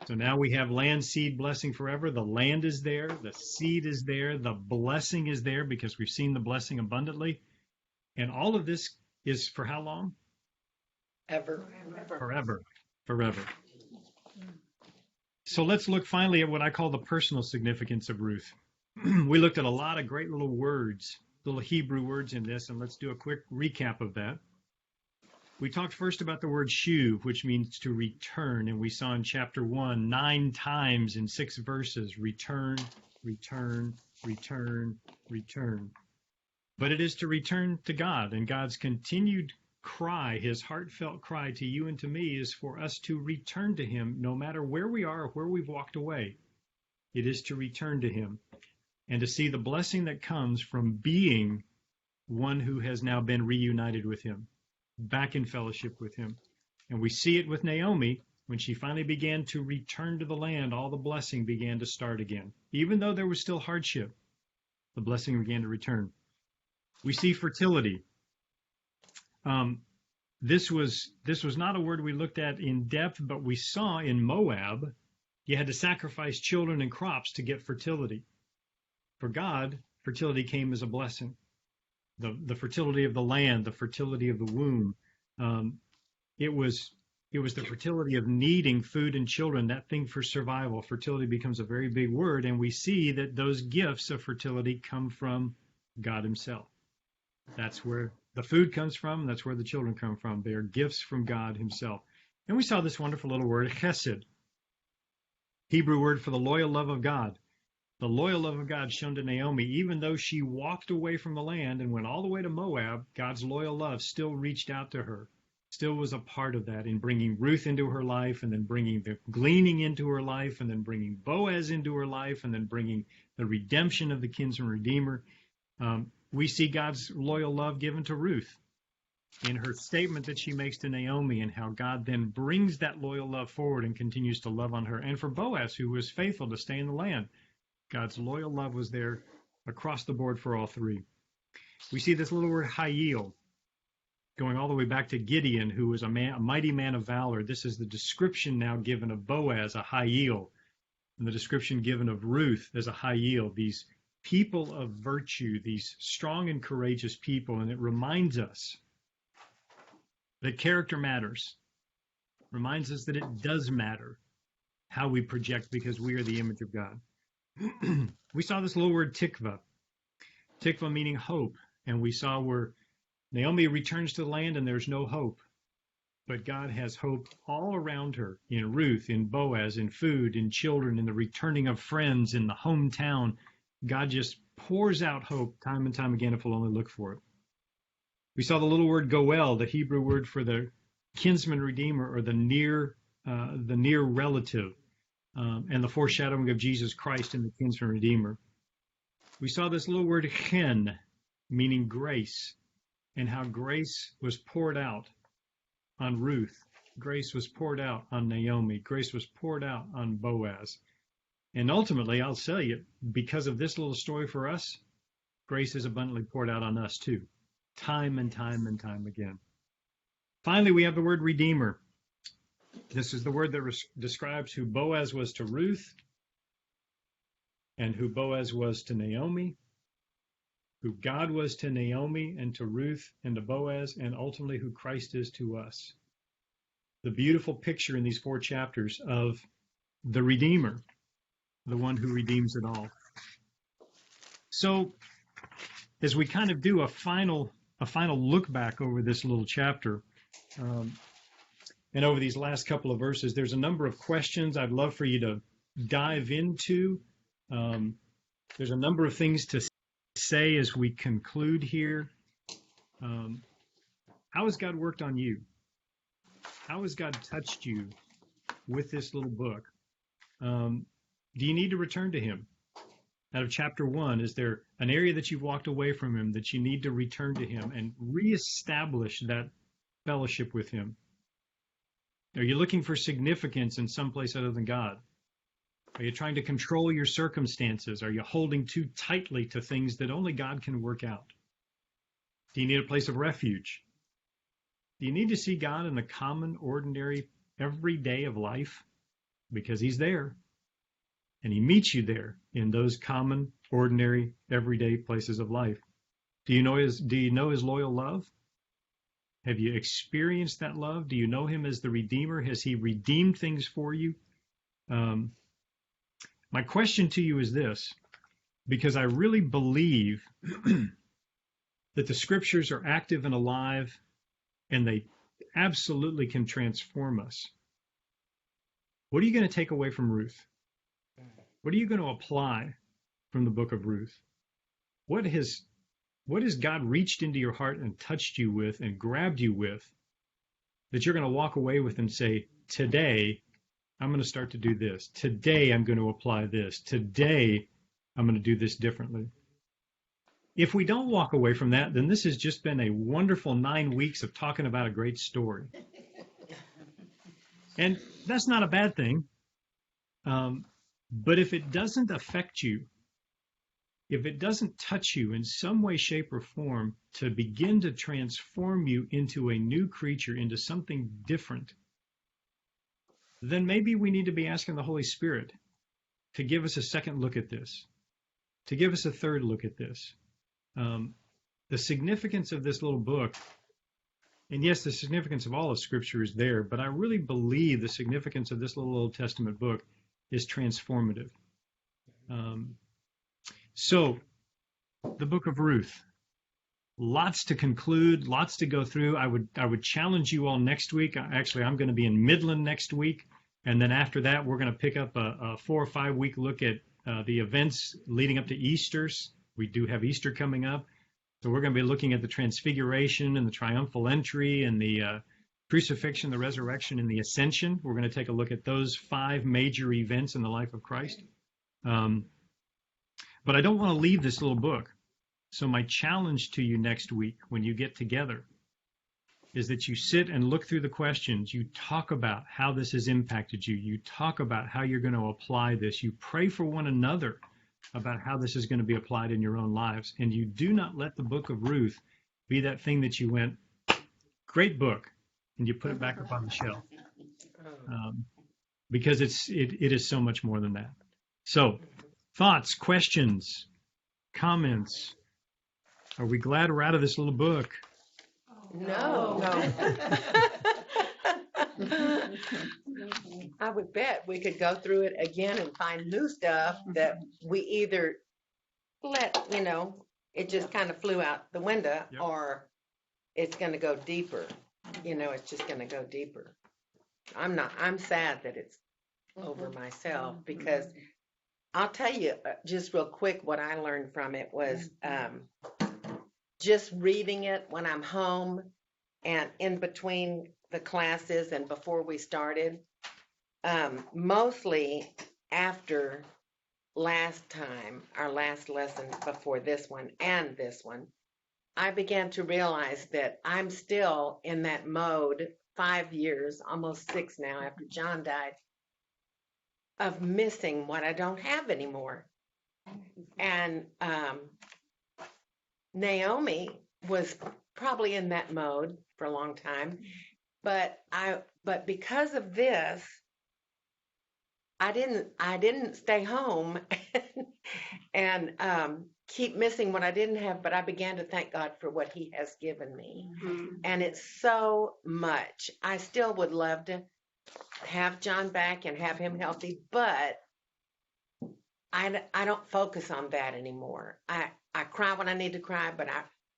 So now we have land, seed, blessing forever. The land is there. The seed is there. The blessing is there because we've seen the blessing abundantly. And all of this is for how long? Ever. Forever. Forever. So let's look finally at what I call the personal significance of Ruth. We looked at a lot of great little words, little Hebrew words in this, and let's do a quick recap of that. We talked first about the word shuv, which means to return, and we saw in chapter 1 9 times in 6 verses, return, return, return, return. But it is to return to God, and God's continued cry, his heartfelt cry to you and to me is for us to return to him no matter where we are or where we've walked away. It is to return to him and to see the blessing that comes from being one who has now been reunited with him, back in fellowship with him. And we see it with Naomi. When she finally began to return to the land, all the blessing began to start again. Even though there was still hardship, the blessing began to return. We see fertility. This was not a word we looked at in depth, but we saw in Moab, you had to sacrifice children and crops to get fertility. For God, fertility came as a blessing. The fertility of the land, the fertility of the womb. It was the fertility of needing food and children, that thing for survival. Fertility becomes a very big word, and we see that those gifts of fertility come from God himself. That's where the food comes from. That's where the children come from. They are gifts from God himself. And we saw this wonderful little word, chesed, Hebrew word for the loyal love of God. The loyal love of God shown to Naomi, even though she walked away from the land and went all the way to Moab, God's loyal love still reached out to her, still was a part of that in bringing Ruth into her life and then bringing the gleaning into her life and then bringing Boaz into her life and then bringing the redemption of the kinsman-redeemer. We see God's loyal love given to Ruth in her statement that she makes to Naomi and how God then brings that loyal love forward and continues to love on her. And for Boaz, who was faithful to stay in the land, God's loyal love was there across the board for all three. We see this little word hayil going all the way back to Gideon, who was a mighty man of valor. This is the description now given of Boaz, a hayil, and the description given of Ruth as a hayil, these people of virtue, these strong and courageous people. And it reminds us that character matters, reminds us that it does matter how we project because we are the image of God. We saw this little word tikva meaning hope, and we saw where Naomi returns to the land and there's no hope, but God has hope all around her, in Ruth, in Boaz, in food, in children, in the returning of friends, in the hometown. God just pours out hope time and time again if we'll only look for it. We saw the little word goel, the Hebrew word for the kinsman-redeemer, or the near relative, and the foreshadowing of Jesus Christ in the kinsman-redeemer. We saw this little word chen, meaning grace, and how grace was poured out on Ruth. Grace was poured out on Naomi. Grace was poured out on Boaz. And ultimately, I'll tell you, because of this little story for us, grace is abundantly poured out on us too, time and time and time again. Finally, we have the word redeemer. This is the word that describes who Boaz was to Ruth and who Boaz was to Naomi, who God was to Naomi and to Ruth and to Boaz, and ultimately who Christ is to us. The beautiful picture in these 4 chapters of the Redeemer, the one who redeems it all. So as we kind of do a final look back over this little chapter, and over these last couple of verses, there's a number of questions I'd love for you to dive into. There's a number of things to say as we conclude here. How has God worked on you? How has God touched you with this little book? Do you need to return to him? Out of chapter 1, is there an area that you've walked away from him that you need to return to him and reestablish that fellowship with him? Are you looking for significance in some place other than God? Are you trying to control your circumstances? Are you holding too tightly to things that only God can work out? Do you need a place of refuge? Do you need to see God in the common, ordinary, every day of life? Because he's there. And he meets you there in those common, ordinary, everyday places of life. Do you know his loyal love? Have you experienced that love? Do you know him as the Redeemer? Has he redeemed things for you? My question to you is this, because I really believe that the scriptures are active and alive, and they absolutely can transform us. What are you going to take away from Ruth? What are you going to apply from the book of Ruth? What has God reached into your heart and touched you with and grabbed you with that you're going to walk away with and say, today, I'm going to start to do this. Today, I'm going to apply this. Today, I'm going to do this differently. If we don't walk away from that, then this has just been a wonderful 9 weeks of talking about a great story. And that's not a bad thing. But if it doesn't affect you, if it doesn't touch you in some way, shape, or form to begin to transform you into a new creature, into something different, then maybe we need to be asking the Holy Spirit to give us a second look at this, to give us a third look at this. The significance of this little book, and yes, the significance of all of Scripture is there, but I really believe the significance of this little Old Testament book is transformative. So, the book of Ruth, lots to conclude, lots to go through. I would challenge you all next week. Actually, I'm going to be in Midland next week, and then after that, we're going to pick up a 4 or 5 week look at the events leading up to Easter's. We do have Easter coming up, so we're going to be looking at the Transfiguration and the Triumphal Entry and the Crucifixion, the Resurrection, and the Ascension. We're going to take a look at those 5 major events in the life of Christ. But I don't want to leave this little book. So my challenge to you next week when you get together is that you sit and look through the questions. You talk about how this has impacted you. You talk about how you're going to apply this. You pray for one another about how this is going to be applied in your own lives. And you do not let the book of Ruth be that thing that you went, great book, and you put it back up on the shelf. Because it is so much more than that. So, thoughts, questions, comments? Are we glad we're out of this little book? No. I would bet we could go through it again and find new stuff that we either let, it just kind of flew out the window, Yep. or it's going to go deeper. It's just going to go deeper. I'm sad that it's over myself, because I'll tell you just real quick what I learned from it was just reading it when I'm home and in between the classes and before we started, mostly after last time, our last lesson before this one and this one, I began to realize that I'm still in that mode 5 years, almost 6 now after John died, of missing what I don't have anymore. And Naomi was probably in that mode for a long time, but because of this, I didn't stay home and keep missing what I didn't have, but I began to thank God for what he has given me. And it's so much. I still would love to have John back and have him healthy, but I don't focus on that anymore. I cry when I need to cry, but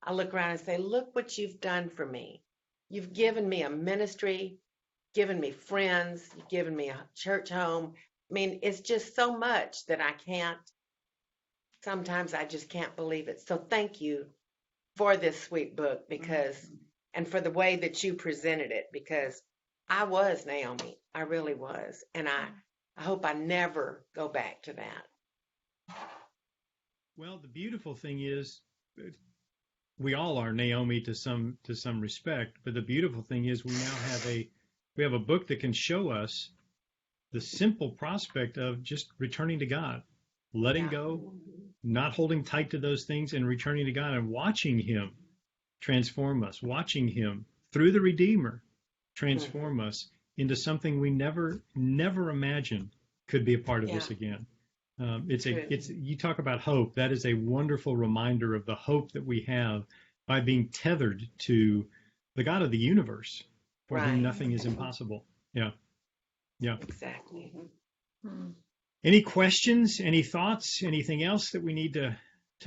I look around and say, look what you've done for me. You've given me a ministry, given me friends, you've given me a church home. I mean, it's just so much that sometimes I just can't believe it. So thank you for this sweet book and for the way that you presented it, because I was Naomi. I really was. And I hope I never go back to that. Well, the beautiful thing is we all are Naomi to some respect, but the beautiful thing is we now have a book that can show us the simple prospect of just returning to God, letting go, not holding tight to those things, and returning to God and watching him transform us, watching him through the Redeemer transform us into something we never imagined could be a part of this again. You talk about hope. That is a wonderful reminder of the hope that we have by being tethered to the God of the universe, for whom nothing is impossible. Yeah. Exactly. Any questions? Any thoughts? Anything else that we need to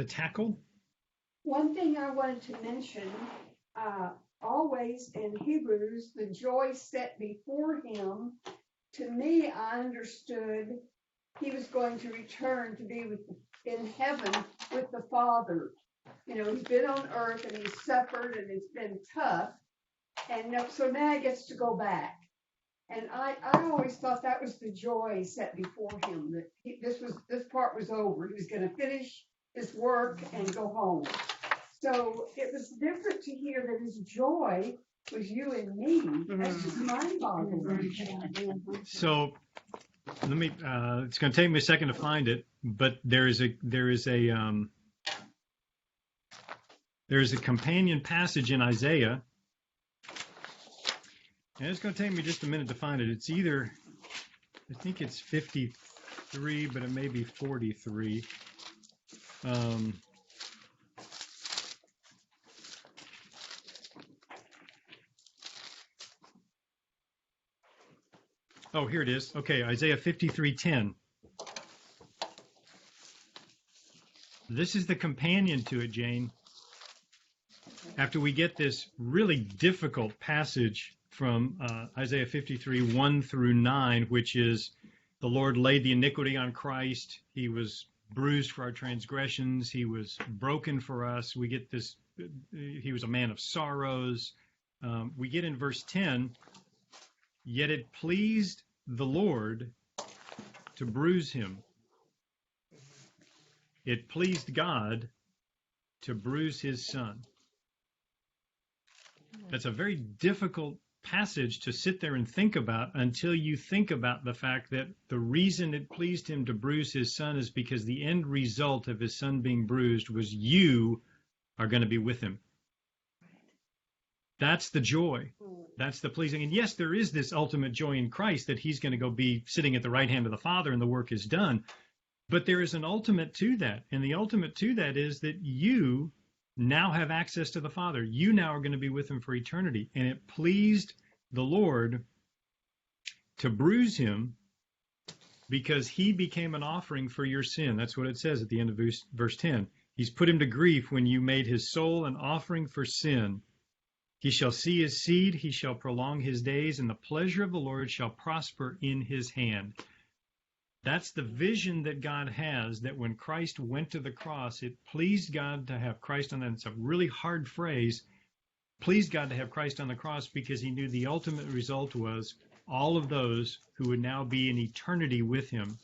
tackle? One thing I wanted to mention, always in Hebrews, the joy set before him. To me, I understood he was going to return to be in heaven with the Father. You know, he's been on earth and he's suffered and it's been tough. And so now he gets to go back. And I always thought that was the joy set before him, that this part was over. He was going to finish his work and go home. So it was different to hear that his joy was you and me. That's just mind-boggling. So let me. It's going to take me a second to find it, but there is a companion passage in Isaiah, and it's going to take me just a minute to find it. It's either, I think it's 53, but it may be 43. Oh, here it is. Okay, Isaiah 53:10. This is the companion to it, Jane. After we get this really difficult passage from Isaiah 53, 1 through 9, which is the Lord laid the iniquity on Christ. He was bruised for our transgressions. He was broken for us. We get this, he was a man of sorrows. We get in verse 10, yet it pleased the Lord to bruise him. It pleased God to bruise his son. That's a very difficult passage to sit there and think about until you think about the fact that the reason it pleased him to bruise his son is because the end result of his son being bruised was you are going to be with him. That's the joy. That's the pleasing. And yes, there is this ultimate joy in Christ that he's going to go be sitting at the right hand of the Father and the work is done. But there is an ultimate to that. And the ultimate to that is that you now have access to the Father. You now are going to be with him for eternity. And it pleased the Lord to bruise him because he became an offering for your sin. That's what it says at the end of verse 10. He's put him to grief when you made his soul an offering for sin. He shall see his seed, he shall prolong his days, and the pleasure of the Lord shall prosper in his hand. That's the vision that God has, that when Christ went to the cross, it pleased God to have Christ on that. It's a really hard phrase. Pleased God to have Christ on the cross because he knew the ultimate result was all of those who would now be in eternity with him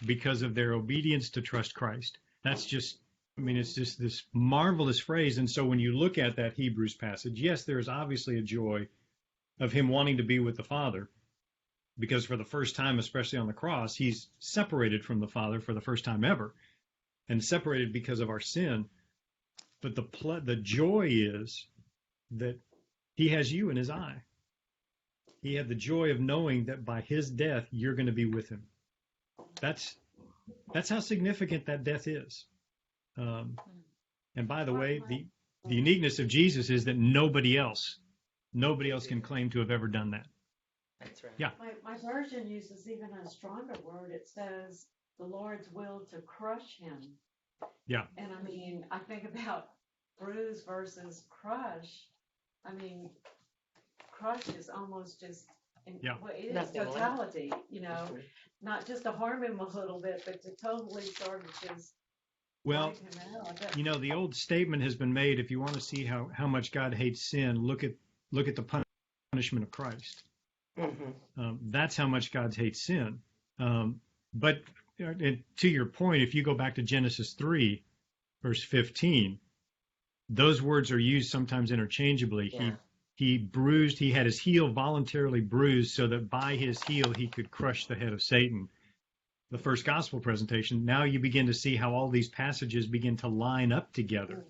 because of their obedience to trust Christ. That's just, it's just this marvelous phrase. And so when you look at that Hebrews passage, yes, there is obviously a joy of him wanting to be with the Father, because for the first time, especially on the cross, he's separated from the Father for the first time ever, and separated because of our sin. But the joy is that he has you in his eye. He had the joy of knowing that by his death, you're going to be with him. That's how significant that death is. And by the way, the uniqueness of Jesus is that nobody else can claim to have ever done that. That's right. Yeah. My version uses even a stronger word. It says the Lord's will to crush him. Yeah. And I think about bruise versus crush. Crush is almost just, well, it is Nothing totality, not just to harm him a little bit, but to totally sort of just Well, wipe him out. the old statement has been made, if you want to see how much God hates sin, look at the punishment of Christ. That's how much God hates sin. But to your point, if you go back to Genesis 3, verse 15, those words are used sometimes interchangeably. Yeah. He had his heel voluntarily bruised so that by his heel he could crush the head of Satan. The first gospel presentation, now you begin to see how all these passages begin to line up together.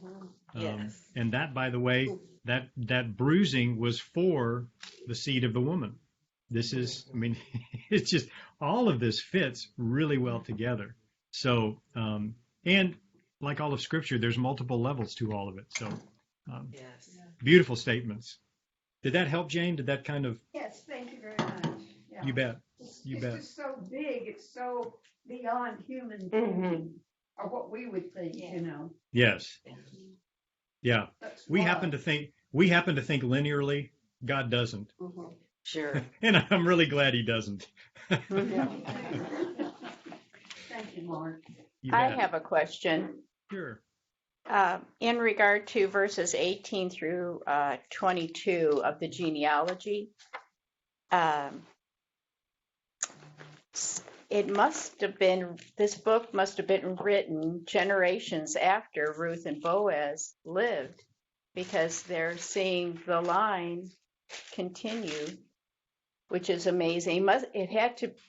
Yes. And that, by the way, that bruising was for the seed of the woman. This is, it's just, all of this fits really well together. So, and like all of Scripture, there's multiple levels to all of it. So, Yes. beautiful statements. Did that help, Jane? Did that kind of? Yes, thank you very much. Yeah. You bet. It's You bet. just so big. It's so beyond human thinking, or what we would think. Yes. Yeah. That's We wild. happen to think linearly. God doesn't. Sure. And I'm really glad he doesn't. Thank you, Mark. You I bet. have a question. Sure. In regard to verses 18 through 22 of the genealogy. This book must have been written generations after Ruth and Boaz lived, because they're seeing the line continue, which is amazing.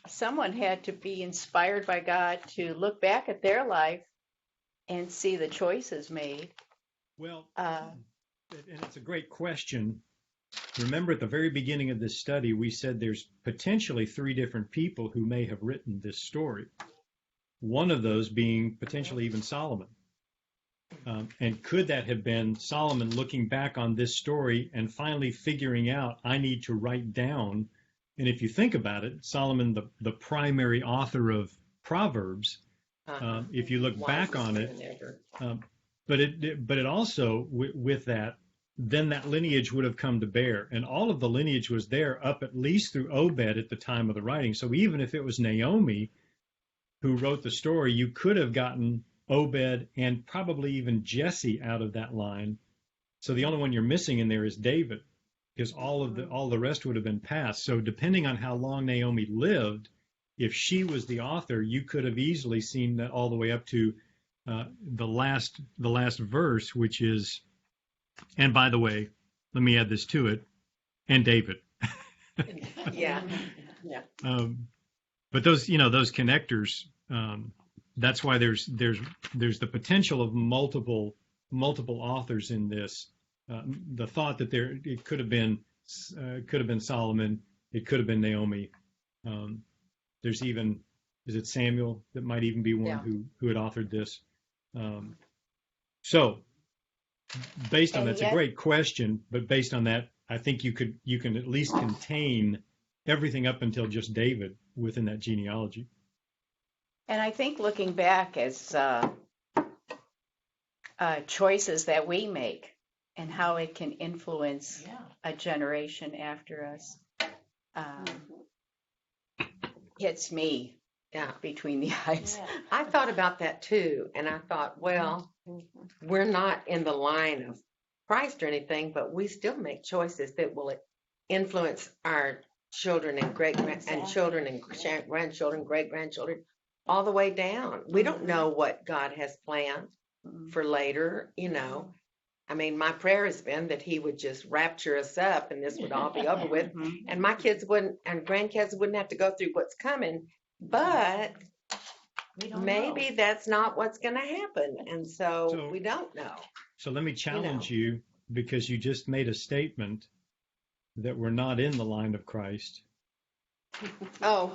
Someone had to be inspired by God to look back at their life and see the choices made. Well, and it's a great question. Remember, at the very beginning of this study, we said there's potentially 3 different people who may have written this story. One of those being potentially even Solomon. And could that have been Solomon looking back on this story and finally figuring out, I need to write down, and if you think about it, Solomon, the primary author of Proverbs, if you look back on it, but it also, with that, then that lineage would have come to bear. And all of the lineage was there up at least through Obed at the time of the writing. So even if it was Naomi who wrote the story, you could have gotten Obed and probably even Jesse out of that line. So the only one you're missing in there is David, because all the rest would have been passed. So depending on how long Naomi lived, if she was the author, you could have easily seen that all the way up to the last verse, which is, and by the way, let me add this to it, and David. Yeah. But those connectors, that's why there's the potential of multiple authors in this. The thought that it could have been Solomon, it could have been Naomi. There's even, is it Samuel that might even be one who had authored this. So based on that's a great question, but based on that, I think you can at least contain everything up until just David within that genealogy. And I think looking back as choices that we make and how it can influence a generation after us hits me between the eyes. I thought about that too, and I thought, well, we're not in the line of Christ or anything, but we still make choices that will influence our children and children and grandchildren, great grandchildren, all the way down. We don't know what God has planned for later, I mean, my prayer has been that he would just rapture us up and this would all be over with, and my kids wouldn't and grandkids wouldn't have to go through what's coming. But maybe that's not what's going to happen, and so we don't know. So let me challenge you, because you just made a statement that we're not in the line of Christ. Oh.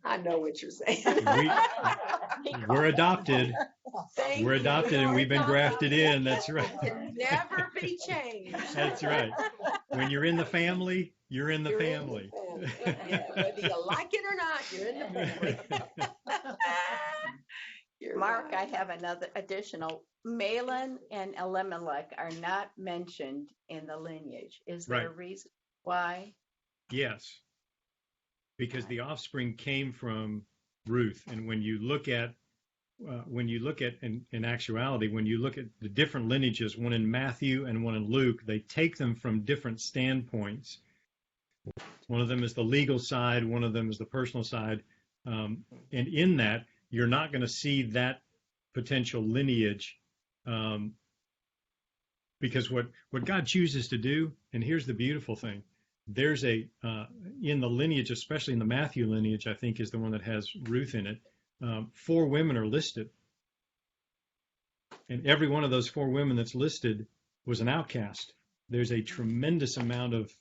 I know what you're saying. We're adopted. We're adopted and we've been grafted in. That's right. Can never be changed. That's right. When you're in the family, you're in the family. Whether you like it or not, you're in the family. Mark, I have another additional. Mahlon and Elimelech are not mentioned in the lineage. Is there a reason why? Yes. Because the offspring came from Ruth. And when you look at in actuality, when you look at the different lineages, one in Matthew and one in Luke, they take them from different standpoints. One of them is the legal side, one of them is the personal side. And in that, you're not going to see that potential lineage, because what God chooses to do, and here's the beautiful thing, there's in the lineage, especially in the Matthew lineage, I think is the one that has Ruth in it, 4 women are listed. And every one of those 4 women that's listed was an outcast. There's a tremendous amount of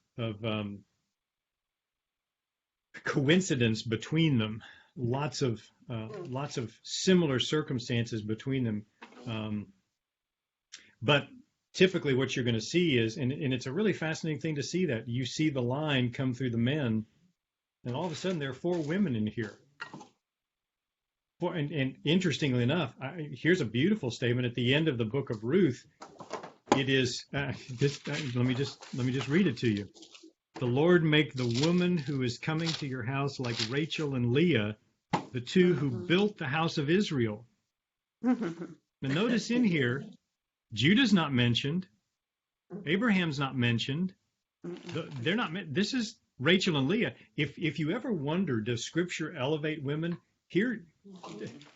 coincidence between them, lots of similar circumstances between them. But typically what you're going to see is, and it's a really fascinating thing to see, that you see the line come through the men, and all of a sudden there are 4 women in here. And interestingly enough, here's a beautiful statement at the end of the book of Ruth. It is, let me just read it to you. The Lord make the woman who is coming to your house like Rachel and Leah, the 2 who built the house of Israel. Now notice in here, Judah's not mentioned. Abraham's not mentioned. They're not. This is Rachel and Leah. If you ever wonder, does Scripture elevate women? Here,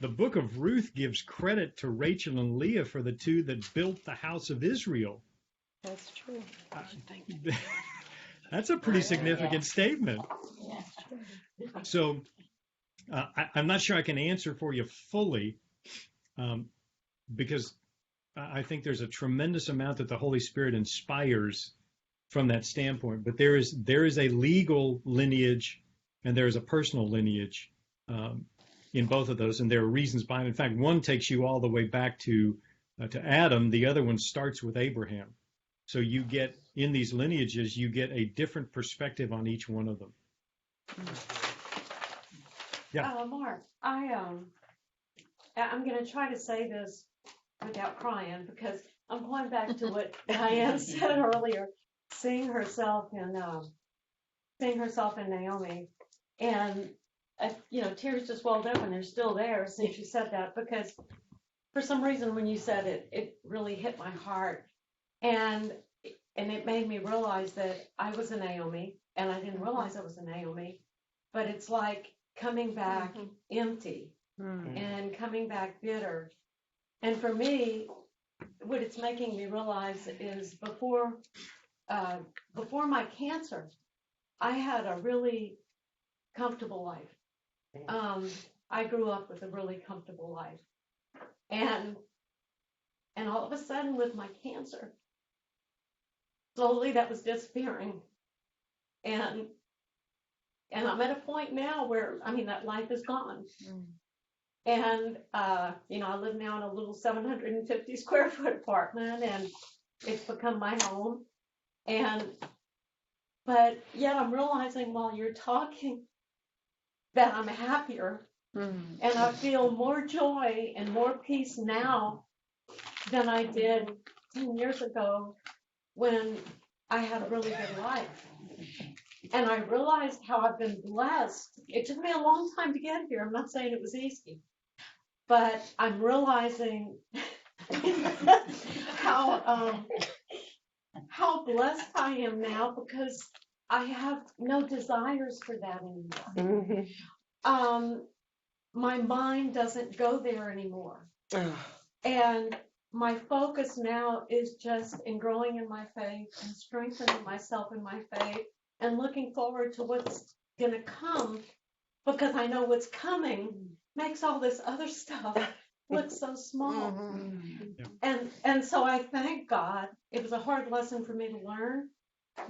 the book of Ruth gives credit to Rachel and Leah for the 2 that built the house of Israel. That's true. That's a pretty significant statement. So I'm not sure I can answer for you fully, because I think there's a tremendous amount that the Holy Spirit inspires from that standpoint. But there is a legal lineage and there is a personal lineage in both of those, and there are reasons behind it. In fact, one takes you all the way back to Adam. The other one starts with Abraham. So you get, in these lineages, you get a different perspective on each one of them. Yeah. Mark, I'm going to try to say this without crying, because I'm going back to what Diane said earlier, seeing herself in Naomi, and tears just welled up, and they're still there since you said that, because for some reason when you said it, it really hit my heart, and it made me realize that I was a Naomi, and I didn't realize I was a Naomi, but it's like coming back empty and coming back bitter. And for me, what it's making me realize is before my cancer, I had a really comfortable life. I grew up with a really comfortable life. And all of a sudden with my cancer, slowly that was disappearing. And I'm at a point now where, that life is gone. And, I live now in a little 750 square foot apartment, and it's become my home. But yet I'm realizing while you're talking that I'm happier, and I feel more joy and more peace now than I did 10 years ago when I had a really good life. And I realized how I've been blessed. It took me a long time to get here. I'm not saying it was easy, but I'm realizing how blessed I am now, because I have no desires for that anymore. My mind doesn't go there anymore. And my focus now is just in growing in my faith and strengthening myself in my faith and looking forward to what's going to come, because I know what's coming makes all this other stuff look so small. And so I thank God. It was a hard lesson for me to learn,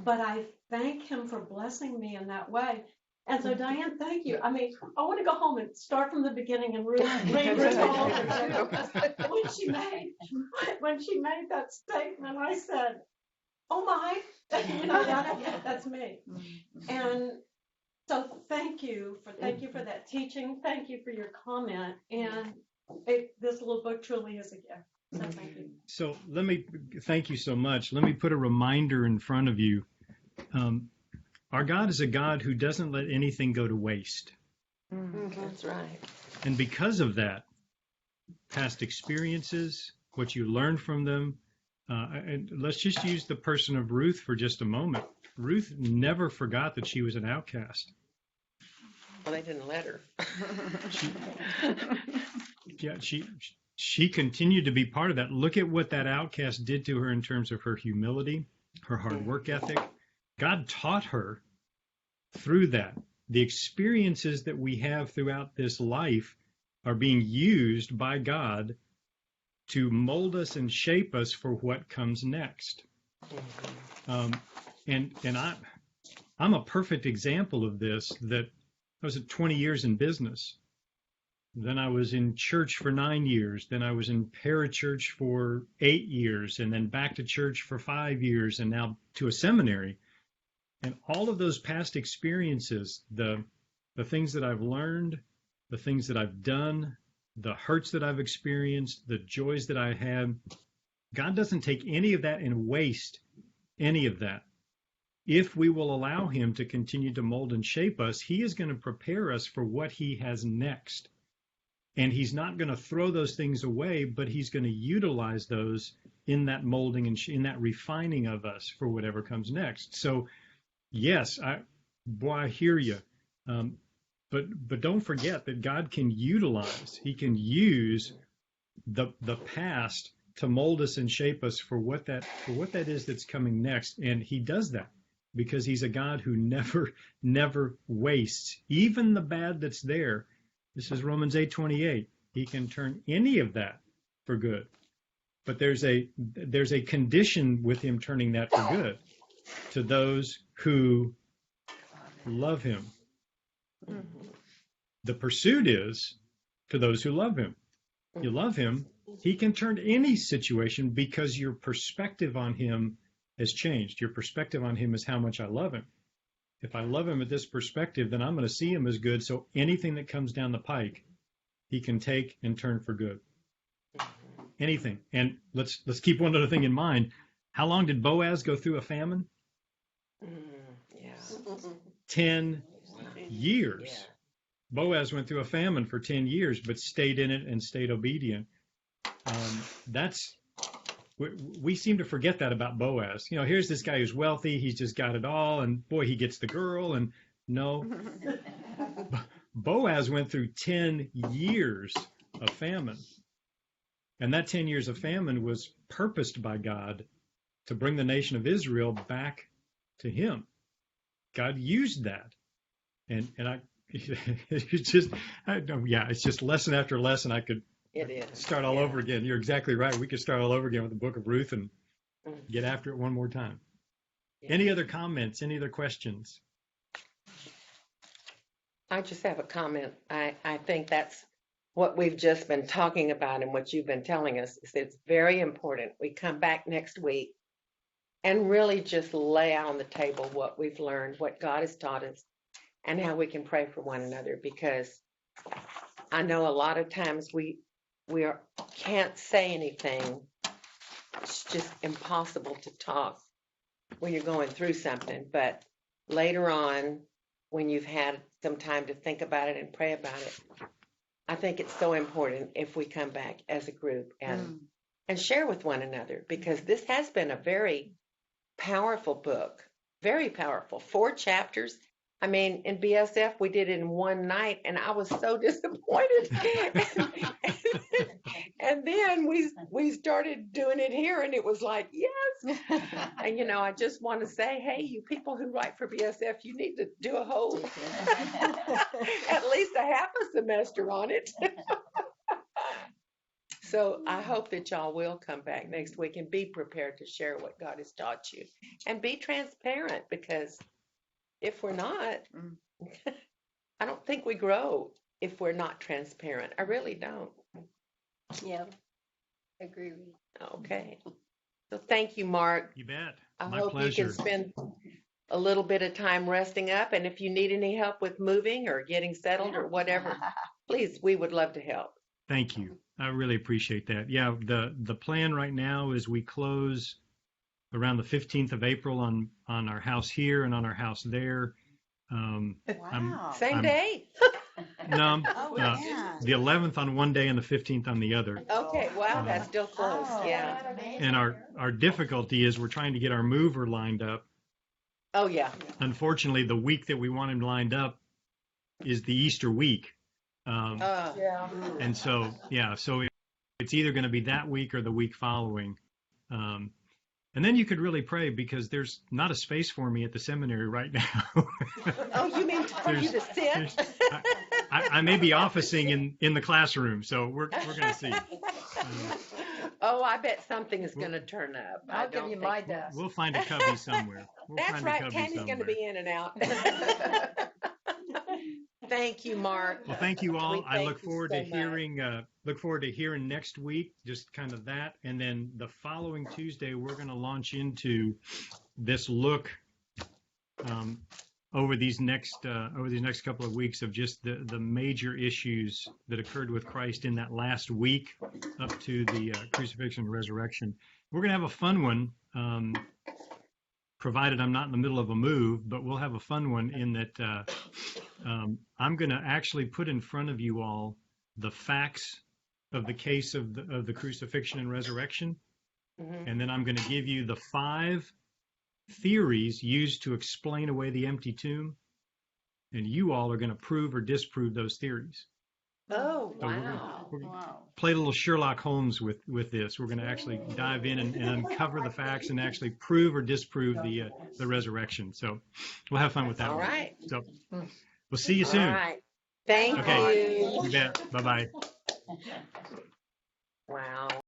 but I thank him for blessing me in that way. And so, Diane, thank you. I want to go home and start from the beginning and read Ruth all over again. When she made that statement, I said, "Oh my," that's me. And so, thank you for that teaching. Thank you for your comment. And this little book truly is a gift. So thank you. So thank you so much. Let me put a reminder in front of you. Our God is a God who doesn't let anything go to waste. That's right. And because of that, past experiences, what you learn from them, and let's just use the person of Ruth for just a moment. Ruth never forgot that she was an outcast. Well, they didn't let her. She continued to be part of that. Look at what that outcast did to her in terms of her humility, her hard work ethic. God taught her through that. The experiences that we have throughout this life are being used by God to mold us and shape us for what comes next. And I'm a perfect example of this. That I was at 20 years in business. Then I was in church for 9 years. Then I was in parachurch for 8 years, and then back to church for 5 years, and now to a seminary. And all of those past experiences, the things that I've learned, the things that I've done, the hurts that I've experienced, the joys that I had, God doesn't take any of that and waste any of that. If we will allow him to continue to mold and shape us, he is going to prepare us for what he has next. And he's not going to throw those things away, but he's going to utilize those in that molding and in that refining of us for whatever comes next. So, yes, I hear you. But don't forget that God can utilize, he can use the past to mold us and shape us for what that is that's coming next. And he does that because he's a God who never wastes. Even the bad that's there. This is Romans 8:28. He can turn any of that for good. But there's a condition with him turning that for good to those who love him. The pursuit is to those who love him. You love him, he can turn any situation because your perspective on him has changed. Your perspective on him is how much I love him. If I love him at this perspective, then I'm going to see him as good. So anything that comes down the pike, he can take and turn for good. Anything. And let's keep one other thing in mind. How long did Boaz go through a famine? 10 years. Yeah. Boaz went through a famine for 10 years, but stayed in it and stayed obedient. We seem to forget that about Boaz. You know, here's this guy who's wealthy. He's just got it all. And boy, he gets the girl. And no, Boaz went through 10 years of famine. And that 10 years of famine was purposed by God to bring the nation of Israel back to him. God used that. And it's just lesson after lesson. I could start all over again. You're exactly right. We could start all over again with the Book of Ruth and get after it one more time. Yeah. Any other comments? Any other questions? I just have a comment. I think that's what we've just been talking about and what you've been telling us is it's very important. We come back next week and really just lay out on the table what we've learned, what God has taught us, and how we can pray for one another, because I know a lot of times we can't say anything. It's just impossible to talk when you're going through something. But later on, when you've had some time to think about it and pray about it, I think it's so important if we come back as a group and share with one another, because this has been a very powerful book, very powerful. 4 chapters. I mean, in BSF, we did it in one night, and I was so disappointed. And then we started doing it here, and it was like, yes. And, you know, I just want to say, hey, you people who write for BSF, you need to do a whole, at least a half a semester on it. So I hope that y'all will come back next week and be prepared to share what God has taught you. And be transparent, because if we're not, I don't think we grow if we're not transparent. I really don't. Yeah, agree with you. Okay. So thank you, Mark. You bet. I My hope pleasure. you can spend a little bit of time resting up. And if you need any help with moving or getting settled or whatever, please, we would love to help. Thank you. I really appreciate that. Yeah, the plan right now is we close around the 15th of April on our house here and on our house there. Wow. Same day. No, Oh, uh, yeah. the 11th on one day and the 15th on the other. Okay, wow, that's still close, Oh. yeah. And our difficulty is we're trying to get our mover lined up. Oh, yeah. Unfortunately, the week that we want him lined up is the Easter week. Yeah. And so, yeah, so it's either going to be that week or the week following. And then you could really pray because there's not a space for me at the seminary right now. Oh, you mean for you to sit? I may be officing in the classroom, so we're going to see. Oh, I bet something is going to turn up. I'll give you my desk. We'll find a cubby somewhere. That's right. Tammy's going to be in and out. Thank you, Mark. Well, thank you all. We I thank look you forward so to hearing next week, just kind of that, and then the following Tuesday we're going to launch into this look over these next couple of weeks of just the major issues that occurred with Christ in that last week up to the crucifixion and resurrection. We're going to have a fun one. Provided I'm not in the middle of a move, but we'll have a fun one in that I'm going to actually put in front of you all the facts of the case of the crucifixion and resurrection, and then I'm going to give you the 5 theories used to explain away the empty tomb, and you all are going to prove or disprove those theories. Oh, So wow. we're gonna play a little Sherlock Holmes with this. We're going to actually dive in and uncover the facts and actually prove or disprove the resurrection. So we'll have fun with that. All one. right. So we'll see you soon. All right. Thank Okay. you. You bet. Bye-bye. Wow.